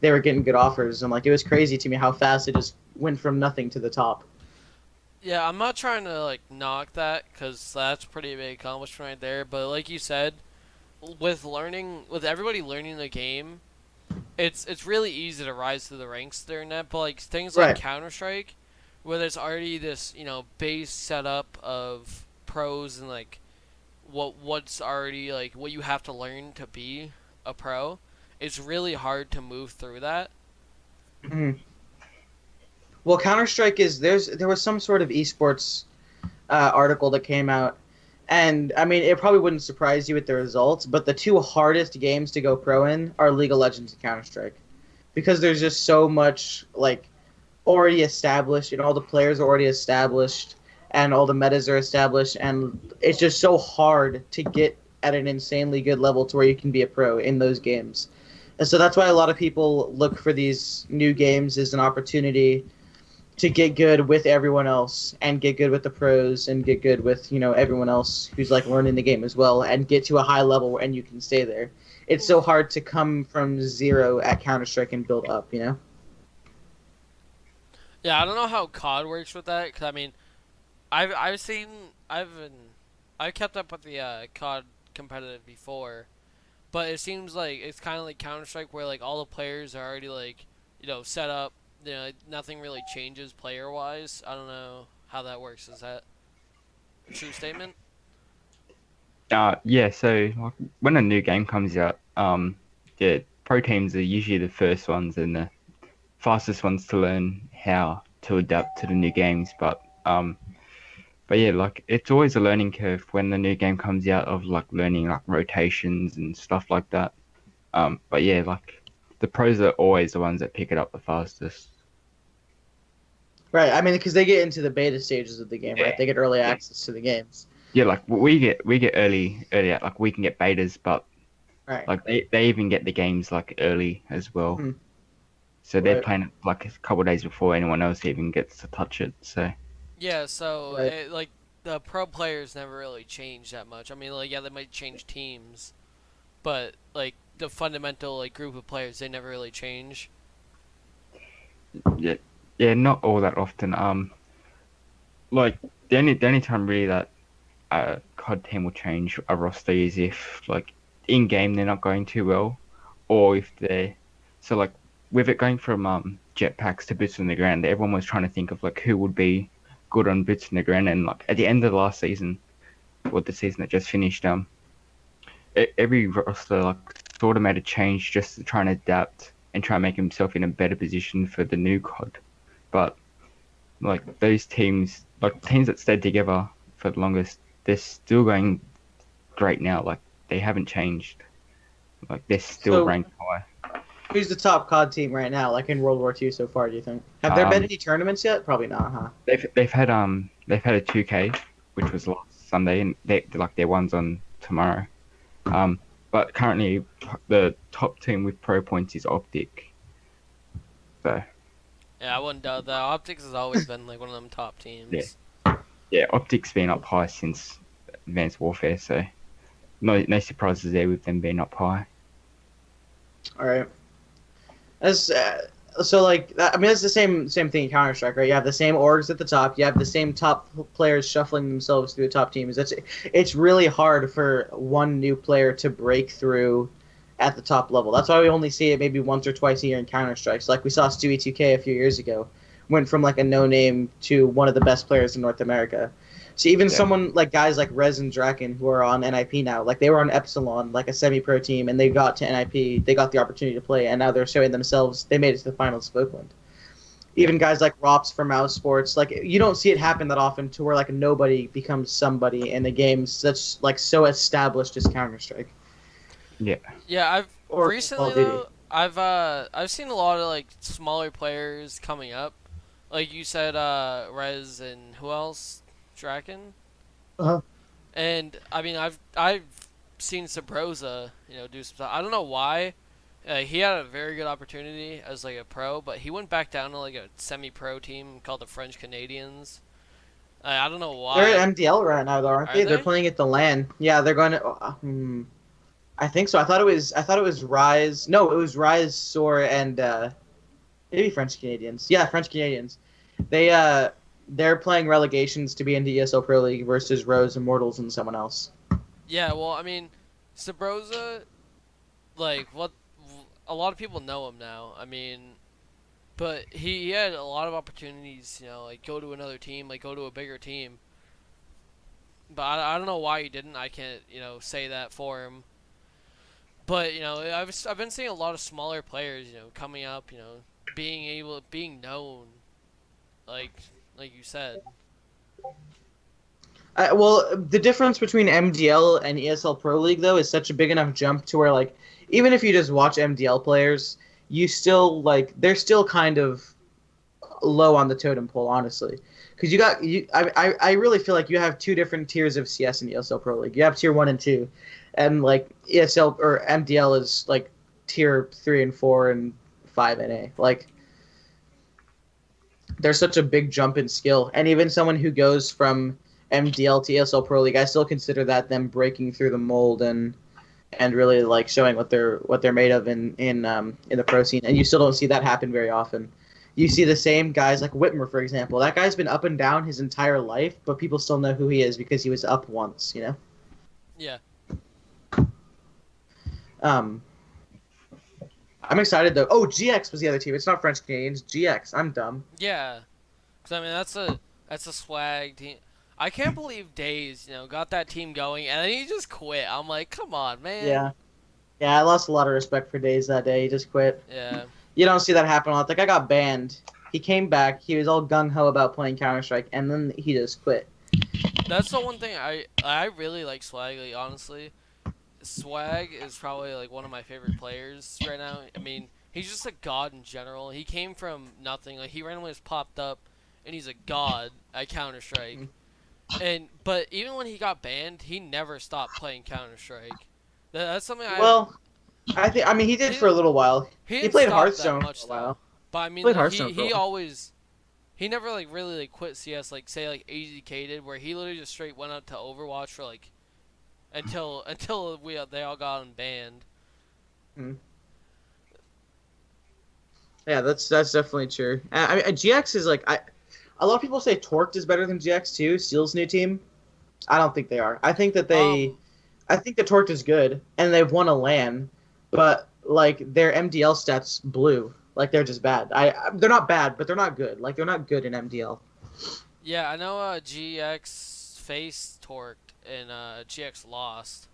they were getting good offers, and like it was crazy to me how fast it just went from nothing to the top.
Yeah, I'm not trying to like knock that because that's a pretty big accomplishment right there. But like you said, with everybody learning the game, it's really easy to rise through the ranks during that. But like things like
Right.
Counter Strike, where there's already this base setup of pros and like what's already like what you have to learn to be a pro, it's really hard to move through that.
Mhm. Well, Counter Strike is there was some sort of esports article that came out, and I mean it probably wouldn't surprise you with the results, but the two hardest games to go pro in are League of Legends and Counter Strike, because there's just so much like already established, and all the players are already established, and all the metas are established, and it's just so hard to get at an insanely good level to where you can be a pro in those games. And so that's why a lot of people look for these new games as an opportunity to get good with everyone else and get good with the pros and get good with everyone else who's like learning the game as well and get to a high level and you can stay there. It's so hard to come from zero at Counter-Strike and build up.
Yeah, I don't know how COD works with that because I mean, I've kept up with the COD competitive before, but it seems like it's kind of like Counter Strike where like all the players are already like set up. Nothing really changes player wise. I don't know how that works. Is that a true statement?
Yeah. So like, when a new game comes out, yeah, pro teams are usually the first ones and the fastest ones to learn how to adapt to the new games. But yeah, like it's always a learning curve when the new game comes out of like learning like rotations and stuff like that. But yeah, like the pros are always the ones that pick it up the fastest.
Right. I mean, because they get into the beta stages of the game, right?
Yeah.
They get early access to the games.
Yeah, like we get early out. Like we can get betas, but
Right.
like they even get the games like early as well.
Hmm.
So they're
Right.
playing it like a couple of days before anyone else even gets to touch it. So
Yeah, so
Right.
like the pro players never really change that much. I mean, like yeah, they might change teams, but like the fundamental like group of players, they never really change.
yeah, yeah, not all that often. Like the only time really that a COD team will change a roster is if like in game they're not going too well, or if they're so like with it going from jetpacks to boots on the ground, everyone was trying to think of like who would be good on boots on the ground, and like at the end of the last season, or the season that just finished, every roster like sort of made a change just to try and adapt and try and make himself in a better position for the new COD. But like those teams, like teams that stayed together for the longest, they're still going great now. Like they haven't changed. Like they're still
So-
ranked high.
Who's the top COD team right now, like in World War II so far, do you think? Have there been any tournaments yet? Probably not, huh?
They've had a 2K, which was last Sunday, and their one's on tomorrow. But currently the top team with pro points is Optic. So
Yeah, I wouldn't doubt that. Optics has always been like one of them top teams.
yeah, Optic's been up high since Advanced Warfare, so no surprises there with them being up high.
All right. As so, like, I mean, it's the same thing in Counter Strike, right? You have the same orgs at the top. You have the same top players shuffling themselves through the top teams. It's really hard for one new player to break through at the top level. That's why we only see it maybe once or twice a year in Counter Strike. So, like we saw Stewie 2K a few years ago, went from like a no name to one of the best players in North America. So even someone like guys like Rez and Draken who are on NIP now, like they were on Epsilon, like a semi-pro team, and they got to NIP, they got the opportunity to play, and now they're showing themselves. They made it to the finals of Oakland. Even guys like Rops from Mouse Sports, like you don't see it happen that often to where like nobody becomes somebody in a game such like so established as Counter Strike.
Yeah, I've
Or
recently
Call of Duty.
though, I've seen a lot of like smaller players coming up. Like you said, Rez and who else? Draken.
Uh-huh.
And I mean, I've seen Sabrosa, do some stuff. I don't know why. He had a very good opportunity as like a pro, but he went back down to like a semi-pro team called the French Canadians. I don't know why.
They're at MDL right now, though, aren't
Are
they? They're
they?
playing at the LAN. Yeah, they're going to. I think so. I thought it was Rise. No, it was Rise, Soar, and maybe French Canadians. Yeah, French Canadians. They're playing relegations to be in the ESL Pro League versus Rose Immortals and someone else.
Yeah, well, I mean, Sabrosa, like, what? A lot of people know him now. I mean, but he had a lot of opportunities, like go to another team, like go to a bigger team. But I don't know why he didn't. I can't, say that for him. But I've been seeing a lot of smaller players, coming up, being known, like you said.
Well, the difference between MDL and ESL Pro League, though, is such a big enough jump to where, like, even if you just watch MDL players, you still, like, they're still kind of low on the totem pole, honestly. Because I really feel like you have two different tiers of CS and ESL Pro League. You have tier 1 and 2, and, like, ESL or MDL is, like, tier 3 and 4 and 5 NA. Like, there's such a big jump in skill. And even someone who goes from MDL to ESL Pro League, I still consider that them breaking through the mold and really like showing what they're made of in the pro scene. And you still don't see that happen very often. You see the same guys like Whitmer, for example. That guy's been up and down his entire life, but people still know who he is because he was up once,
Yeah.
I'm excited though. Oh, GX was the other team. It's not French Canadians. GX. I'm dumb.
Yeah. Because, I mean, that's a swag team. I can't believe Days, got that team going, and then he just quit. I'm like, come on, man.
Yeah. Yeah, I lost a lot of respect for Days that day. He just quit.
Yeah.
You don't see that happen a lot. The guy got banned. He came back. He was all gung ho about playing Counter Strike, and then he just quit.
That's the one thing I really like Swag. Like, honestly, Swag is probably like one of my favorite players right now. I mean, he's just a god in general. He came from nothing. Like, he randomly just popped up, and he's a god at Counter Strike. But even when he got banned, he never stopped playing Counter Strike. That's something
Well, I mean, he did
he
for a little while.
he
He
didn't
played
stop that
Hearthstone for
much
a
though.
while.
But I mean,
Played
like,
Hearthstone for a
he
while.
always he never like really like quit CS like say like AZK did, where he literally just straight went up to Overwatch for like until they all got him banned.
Yeah, that's definitely true. I mean, GX is like a lot of people say Torqued is better than GX too. Steel's new team. I don't think they are. I think that I think that Torqued is good and they've won a LAN, but like their MDL stats blew. Like they're just bad. They're not bad, but they're not good. Like they're not good in MDL.
Yeah, I know GX faced Torqued and GX lost.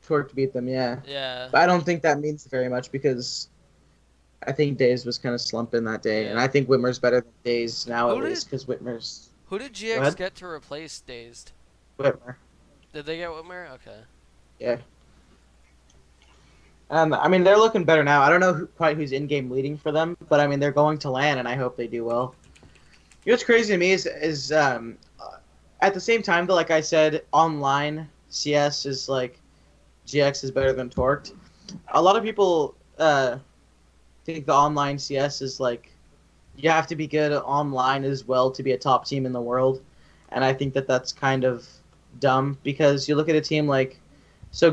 Torqued beat them, yeah.
Yeah.
But I don't think that means very much because I think Days was kind of slumping that day, and
Yeah.
I think Whitmer's better than Days now
Who
at
did-
least because Whitmer's
Who did
Go
GX
ahead.
get to replace Dazed?
Whitmer.
Did they get Whitmer? Okay.
Yeah. I mean, they're looking better now. I don't know quite who's in-game leading for them, but I mean, they're going to LAN, and I hope they do well. You know what's crazy to me is at the same time, though, like I said, online CS is like GX is better than Torqued. A lot of people think the online CS is like you have to be good online as well to be a top team in the world, and I think that that's kind of dumb because you look at a team like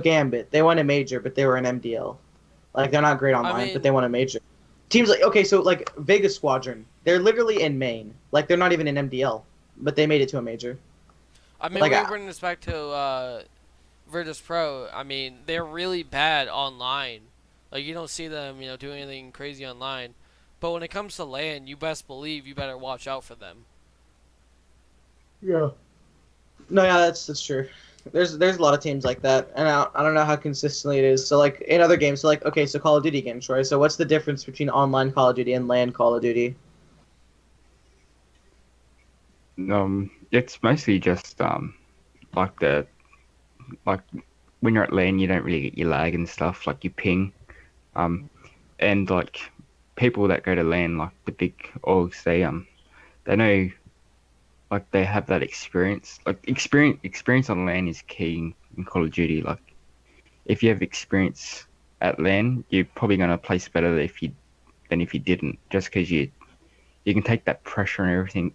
Gambit, they won a major, but they were an MDL. Like they're not great online,
mean-
but they won a major. Teams like like Vegas Squadron, they're literally in main. Like they're not even in MDL, but they made it to a major.
I mean,
Like,
we bring this back to Virtus Pro. I mean, they're really bad online. Like, you don't see them, doing anything crazy online. But when it comes to LAN, you best believe you better watch out for them.
Yeah. No, yeah, that's true. There's a lot of teams like that, and I don't know how consistently it is. So like in other games, so like okay, so Call of Duty games, right? So what's the difference between online Call of Duty and LAN Call of Duty?
It's mostly just like like when you're at LAN, you don't really get your lag and stuff, like your ping, and like people that go to LAN, like the big orgs, they know, like they have that experience. Like experience on LAN is key in Call of Duty. Like if you have experience at LAN, you're probably gonna place better than if you didn't, just because you can take that pressure and everything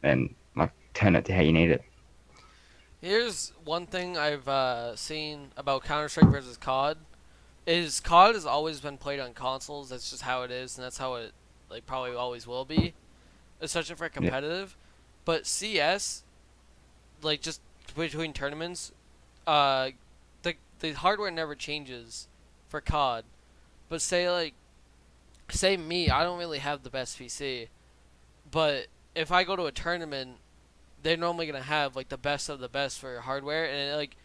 and like turn it to how you need it.
Here's one thing I've seen about Counter-Strike versus COD. Is COD has always been played on consoles. That's just how it is, and that's how it like probably always will be, especially for competitive. But CS, like just between tournaments, the hardware never changes for COD. But say me, I don't really have the best PC, but if I go to a tournament, they're normally gonna have like the best of the best for hardware, and like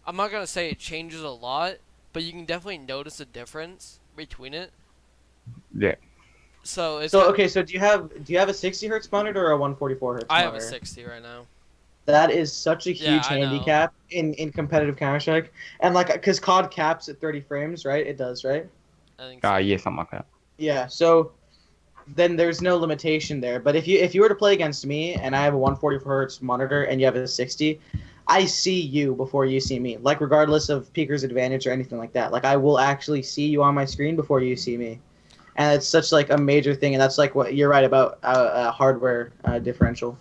I'm not gonna say it changes a lot, but you can definitely notice a difference between it.
Yeah.
So it's
So okay, so do you have a 60 hertz monitor or a 144 hertz
I
monitor?
have a 60 right now.
That is such a
Yeah,
huge
I know.
handicap in competitive Counter Strike, and like because COD caps at 30 frames, right? It does, right?
I think so.
Yeah, something like that.
Yeah. So then there's no limitation there. But if you were to play against me and I have a 144 hertz monitor and you have a 60, I see you before you see me. Like regardless of peaker's advantage or anything like that. Like I will actually see you on my screen before you see me, and it's such like a major thing. And that's like what you're right about hardware differential.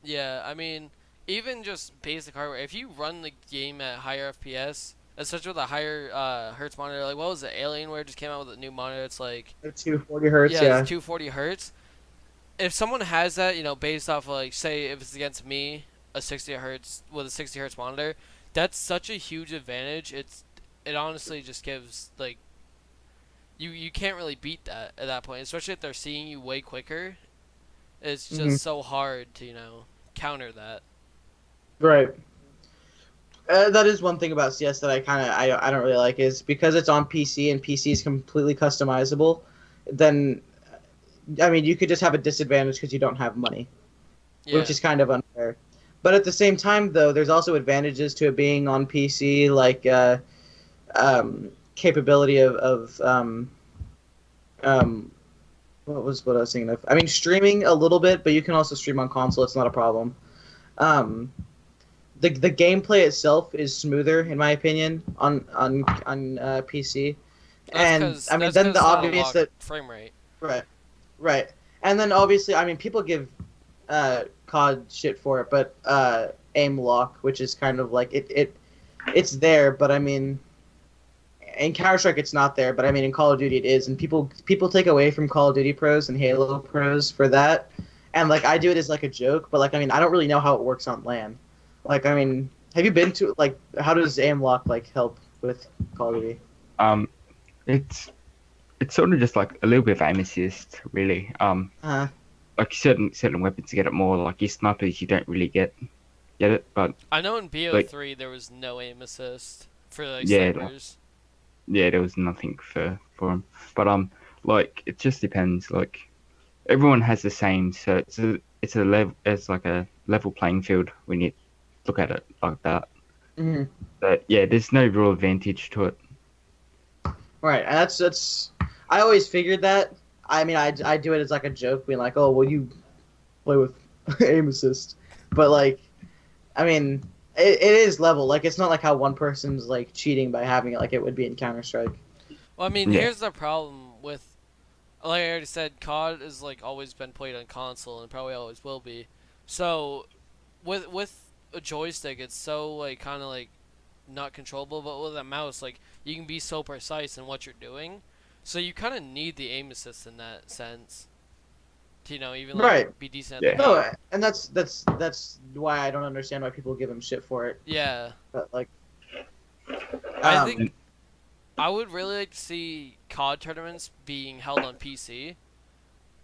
Yeah, I mean, even just basic hardware. If you run the game at higher FPS, especially with a higher hertz monitor, like what was it? Alienware just came out with a new monitor. It's like
240 hertz.
yeah,
Yeah.
it's 240 hertz. If someone has that, based off of like say if it's against me, a 60 hertz with a 60 hertz monitor, that's such a huge advantage. It honestly just gives like you can't really beat that at that point, especially if they're seeing you way quicker. It's just so hard to counter that.
Right. That is one thing about CS that I don't really like is because it's on PC and PC is completely customizable. Then, I mean, you could just have a disadvantage because you don't have money,
Yeah.
which is kind of unfair. But at the same time, though, there's also advantages to it being on PC, like capability of what I was thinking of? I mean, streaming a little bit, but you can also stream on console. It's not a problem. The gameplay itself is smoother, in my opinion, on PC. And I mean, then the obvious that
frame rate.
right, and then obviously, I mean, people give COD shit for it, but aim lock, which is kind of like it's there, but I mean, in Counter-Strike it's not there, but I mean in Call of Duty it is, and people take away from Call of Duty pros and Halo pros for that, and like I do it as like a joke, but like I mean I don't really know how it works on LAN. Like I mean, have you been to like how does aim lock like help with Call of Duty?
It's sort of just like a little bit of aim assist, really. Like certain weapons get it more. Like your snipers, you don't really get it, but
I know in BO3 there was no aim assist for like
Yeah,
snipers.
yeah, there was nothing for them. But like it just depends. Like everyone has the same, so it's like a level playing field when you look at it like that.
Mm-hmm.
But yeah, there's no real advantage to it.
Right, and that's I always figured that. I mean, I do it as like a joke, being like, oh, well, you play with aim assist, but like, I mean, it is level. Like, it's not like how one person's like cheating by having it, like it would be in Counter-Strike.
Well, I mean,
Yeah.
here's the problem with, like I already said, COD has like always been played on console and probably always will be. So, with a joystick, it's so like kind of like not controllable, but with a mouse, like you can be so precise in what you're doing. So you kind of need the aim assist in that sense, to even like
Right.
be decent.
Yeah.
At the game.
No, and that's why I don't understand why people give him shit for it.
Yeah.
But like,
I think I would really like to see COD tournaments being held on PC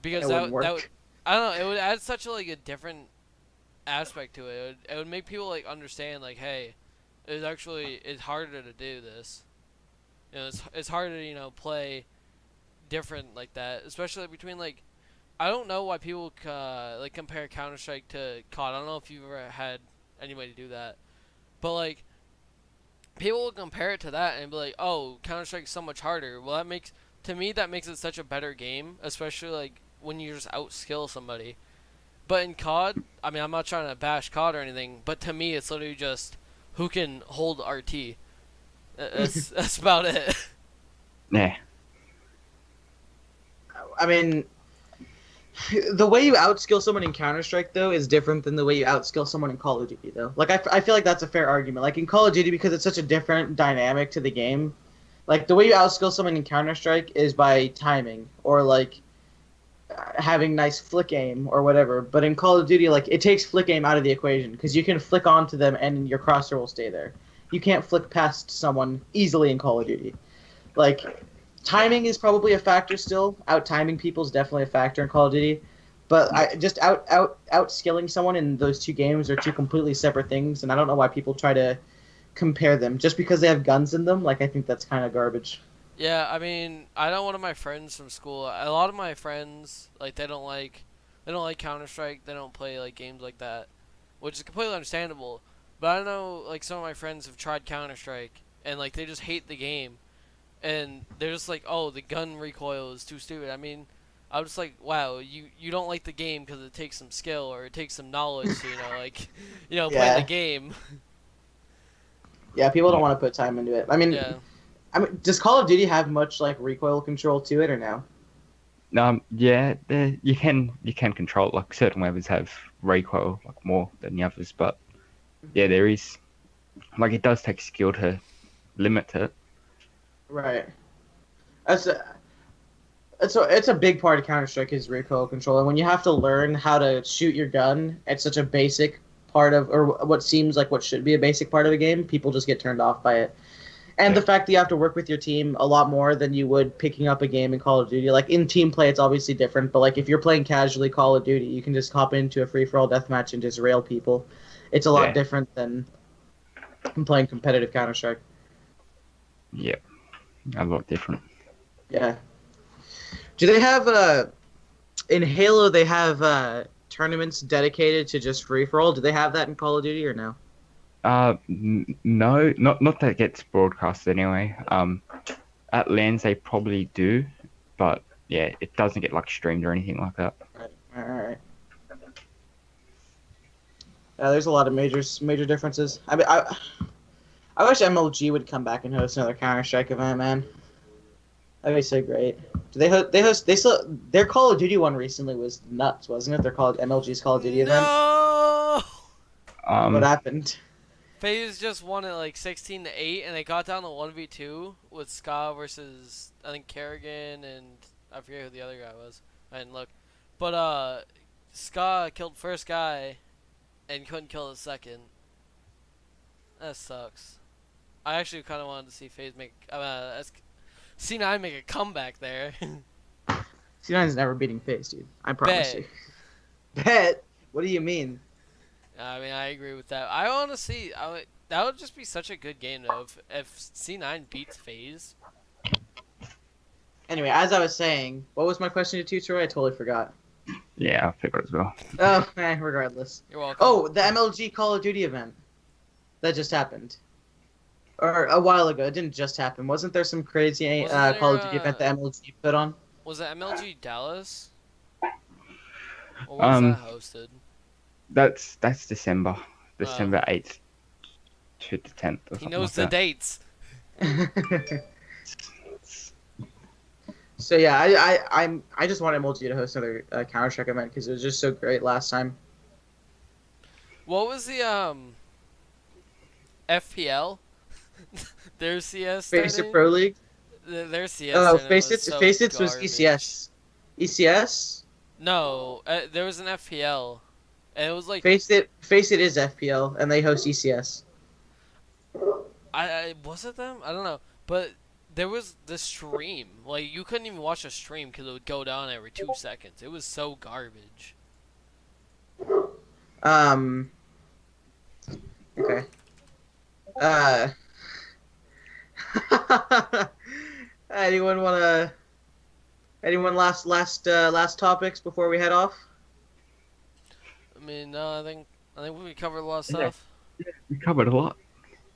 because
It wouldn't work.
that would, I don't know, it would add such a different aspect to it. It would make people like understand like, hey, it's harder to do this. It's harder to play different like that, especially between like I don't know why people like compare Counter-Strike to COD. I don't know if you've ever had anybody do that, but like people will compare it to that and be like, "Oh, Counter-Strike's so much harder." Well, that makes it such a better game, especially like when you just outskill somebody. But in COD, I mean, I'm not trying to bash COD or anything, but to me, it's literally just who can hold RT. That's about it.
Yeah.
I mean, the way you outskill someone in Counter-Strike, though, is different than the way you outskill someone in Call of Duty, though. Like, I feel like that's a fair argument. Like, in Call of Duty, because it's such a different dynamic to the game, like, the way you outskill someone in Counter-Strike is by timing, or, like, having nice flick aim, or whatever. But in Call of Duty, like, it takes flick aim out of the equation, because you can flick onto them and your crosshair will stay there. You can't flick past someone easily in Call of Duty. Like, timing is probably a factor still. Out-timing people is definitely a factor in Call of Duty. But I just out-skilling someone in those two games are two completely separate things, and I don't know why people try to compare them. Just because they have guns in them, like, I think that's kind of garbage.
Yeah, I mean, I know one of my friends from school. A lot of my friends, like, they don't like Counter-Strike. They don't play like games like that, which is completely understandable. But I know like some of my friends have tried Counter-Strike and like they just hate the game, and they're just like, oh, the gun recoil is too stupid. I mean, I'm just like, wow, you don't like the game because it takes some skill or it takes some knowledge to play
Yeah.
the game.
Yeah, people don't want to put time into it. I mean,
Yeah.
Does Call of Duty have much like recoil control to it or no?
Yeah, you can control it. Like certain weapons have recoil like more than the others, but yeah, there is. Like it does take skill to limit it.
Right. It's a big part of Counter-Strike is recoil control, and when you have to learn how to shoot your gun at such a basic part of, or what seems like what should be a basic part of a game, people just get turned off by it. And the fact that you have to work with your team a lot more than you would picking up a game in Call of Duty. Like, in team play, it's obviously different, but, like, if you're playing casually Call of Duty, you can just hop into a free-for-all deathmatch and just rail people. It's a lot different than I'm playing competitive Counter-Strike.
Yep, a lot different.
Yeah. Do they have in Halo? They have tournaments dedicated to just free for all. Do they have that in Call of Duty or no?
No, not that gets broadcast anyway. At LANs they probably do, but yeah, it doesn't get like streamed or anything like that.
All right. There's a lot of major differences. I mean, I wish MLG would come back and host another Counter-Strike event, man. That'd be so great. Do they still their Call of Duty one recently was nuts, wasn't it? Their MLG's Call of Duty event.
No.
What happened?
FaZe just won it like 16-8, and they got down to 1v2 with Ska versus I think Kerrigan and I forget who the other guy was. I didn't look, but Ska killed first guy and couldn't kill the second. That sucks. I actually kind of wanted to see FaZe make C9 make a comeback there.
C9's never beating FaZe, dude. I promise you. Bet? What do you mean?
I mean, I agree with that. I want to see. That would just be such a good game though if C9 beats FaZe.
Anyway, as I was saying, what was my question to you, Troy? I totally forgot.
Yeah, I figured as well.
Oh, regardless.
You're welcome.
Oh, the MLG Call of Duty event that just happened, or a while ago. It didn't just happen. Wasn't there some crazy Call of Duty event that MLG put on?
Was it MLG Dallas? Or was that hosted?
That's December 8th to the 10th. Or
He
something
knows
like
the dates.
So yeah, I just want MLG to host another Counter-Strike event because it was just so great last time.
What was the FPL? Their CS.
Face It Pro League.
Their CS.
Oh,
tournament was so
Face It was
garbage.
ECS. ECS?
No, there was an FPL, and it was like
Face It is FPL, and they host ECS.
was it them? I don't know, but there was the stream. Like you couldn't even watch a stream because it would go down every 2 seconds. It was so garbage.
Okay. Anyone last topics before we head off?
I mean, no, I think we covered a lot of stuff.
We covered a lot.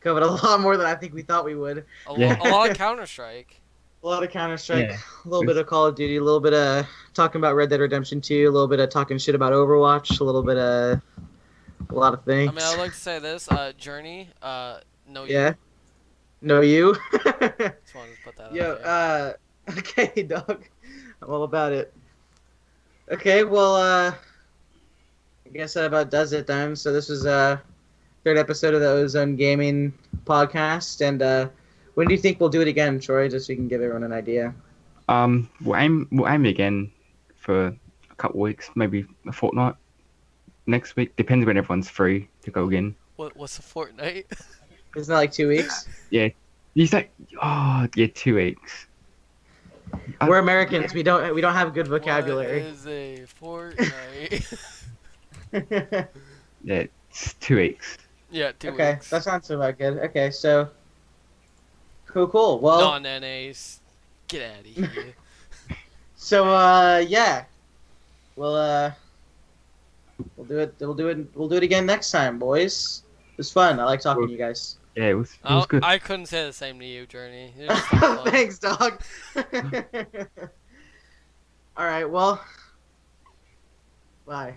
Covered a lot more than I think we thought we would.
A lot of Counter-Strike.
A lot of Counter-Strike,
Yeah.
a little bit of Call of Duty, a little bit of talking about Red Dead Redemption 2, a little bit of talking shit about Overwatch, a little bit of a lot of things.
I mean, I'd like to say this, Journey, no you.
Yeah. No, you.
Just wanted to put that
Yo,
out there.
okay, dog. I'm all about it. Okay, well, I guess that about does it then. So this was third episode of the Ozone Gaming Podcast, and when do you think we'll do it again, Troy? Just so we can give everyone an idea.
We'll aim again for a couple weeks, maybe a fortnight. Next week depends when everyone's free to go again.
What's a fortnight?
Isn't that like 2 weeks?
Yeah, you say 2 weeks.
We're Americans. We don't have good vocabulary.
What is a fortnight?
Yeah, it's 2 weeks.
Yeah, 2
Okay,
weeks.
that sounds about good. Okay, so cool. Well,
Non-NAs. Get out of here.
so yeah, we'll do it. We'll do it again next time, boys. It was fun. I like talking to you guys.
Yeah, it was good.
I couldn't say the same to you, Journey. You're just so fun.
Thanks, dog. All right. Well, bye.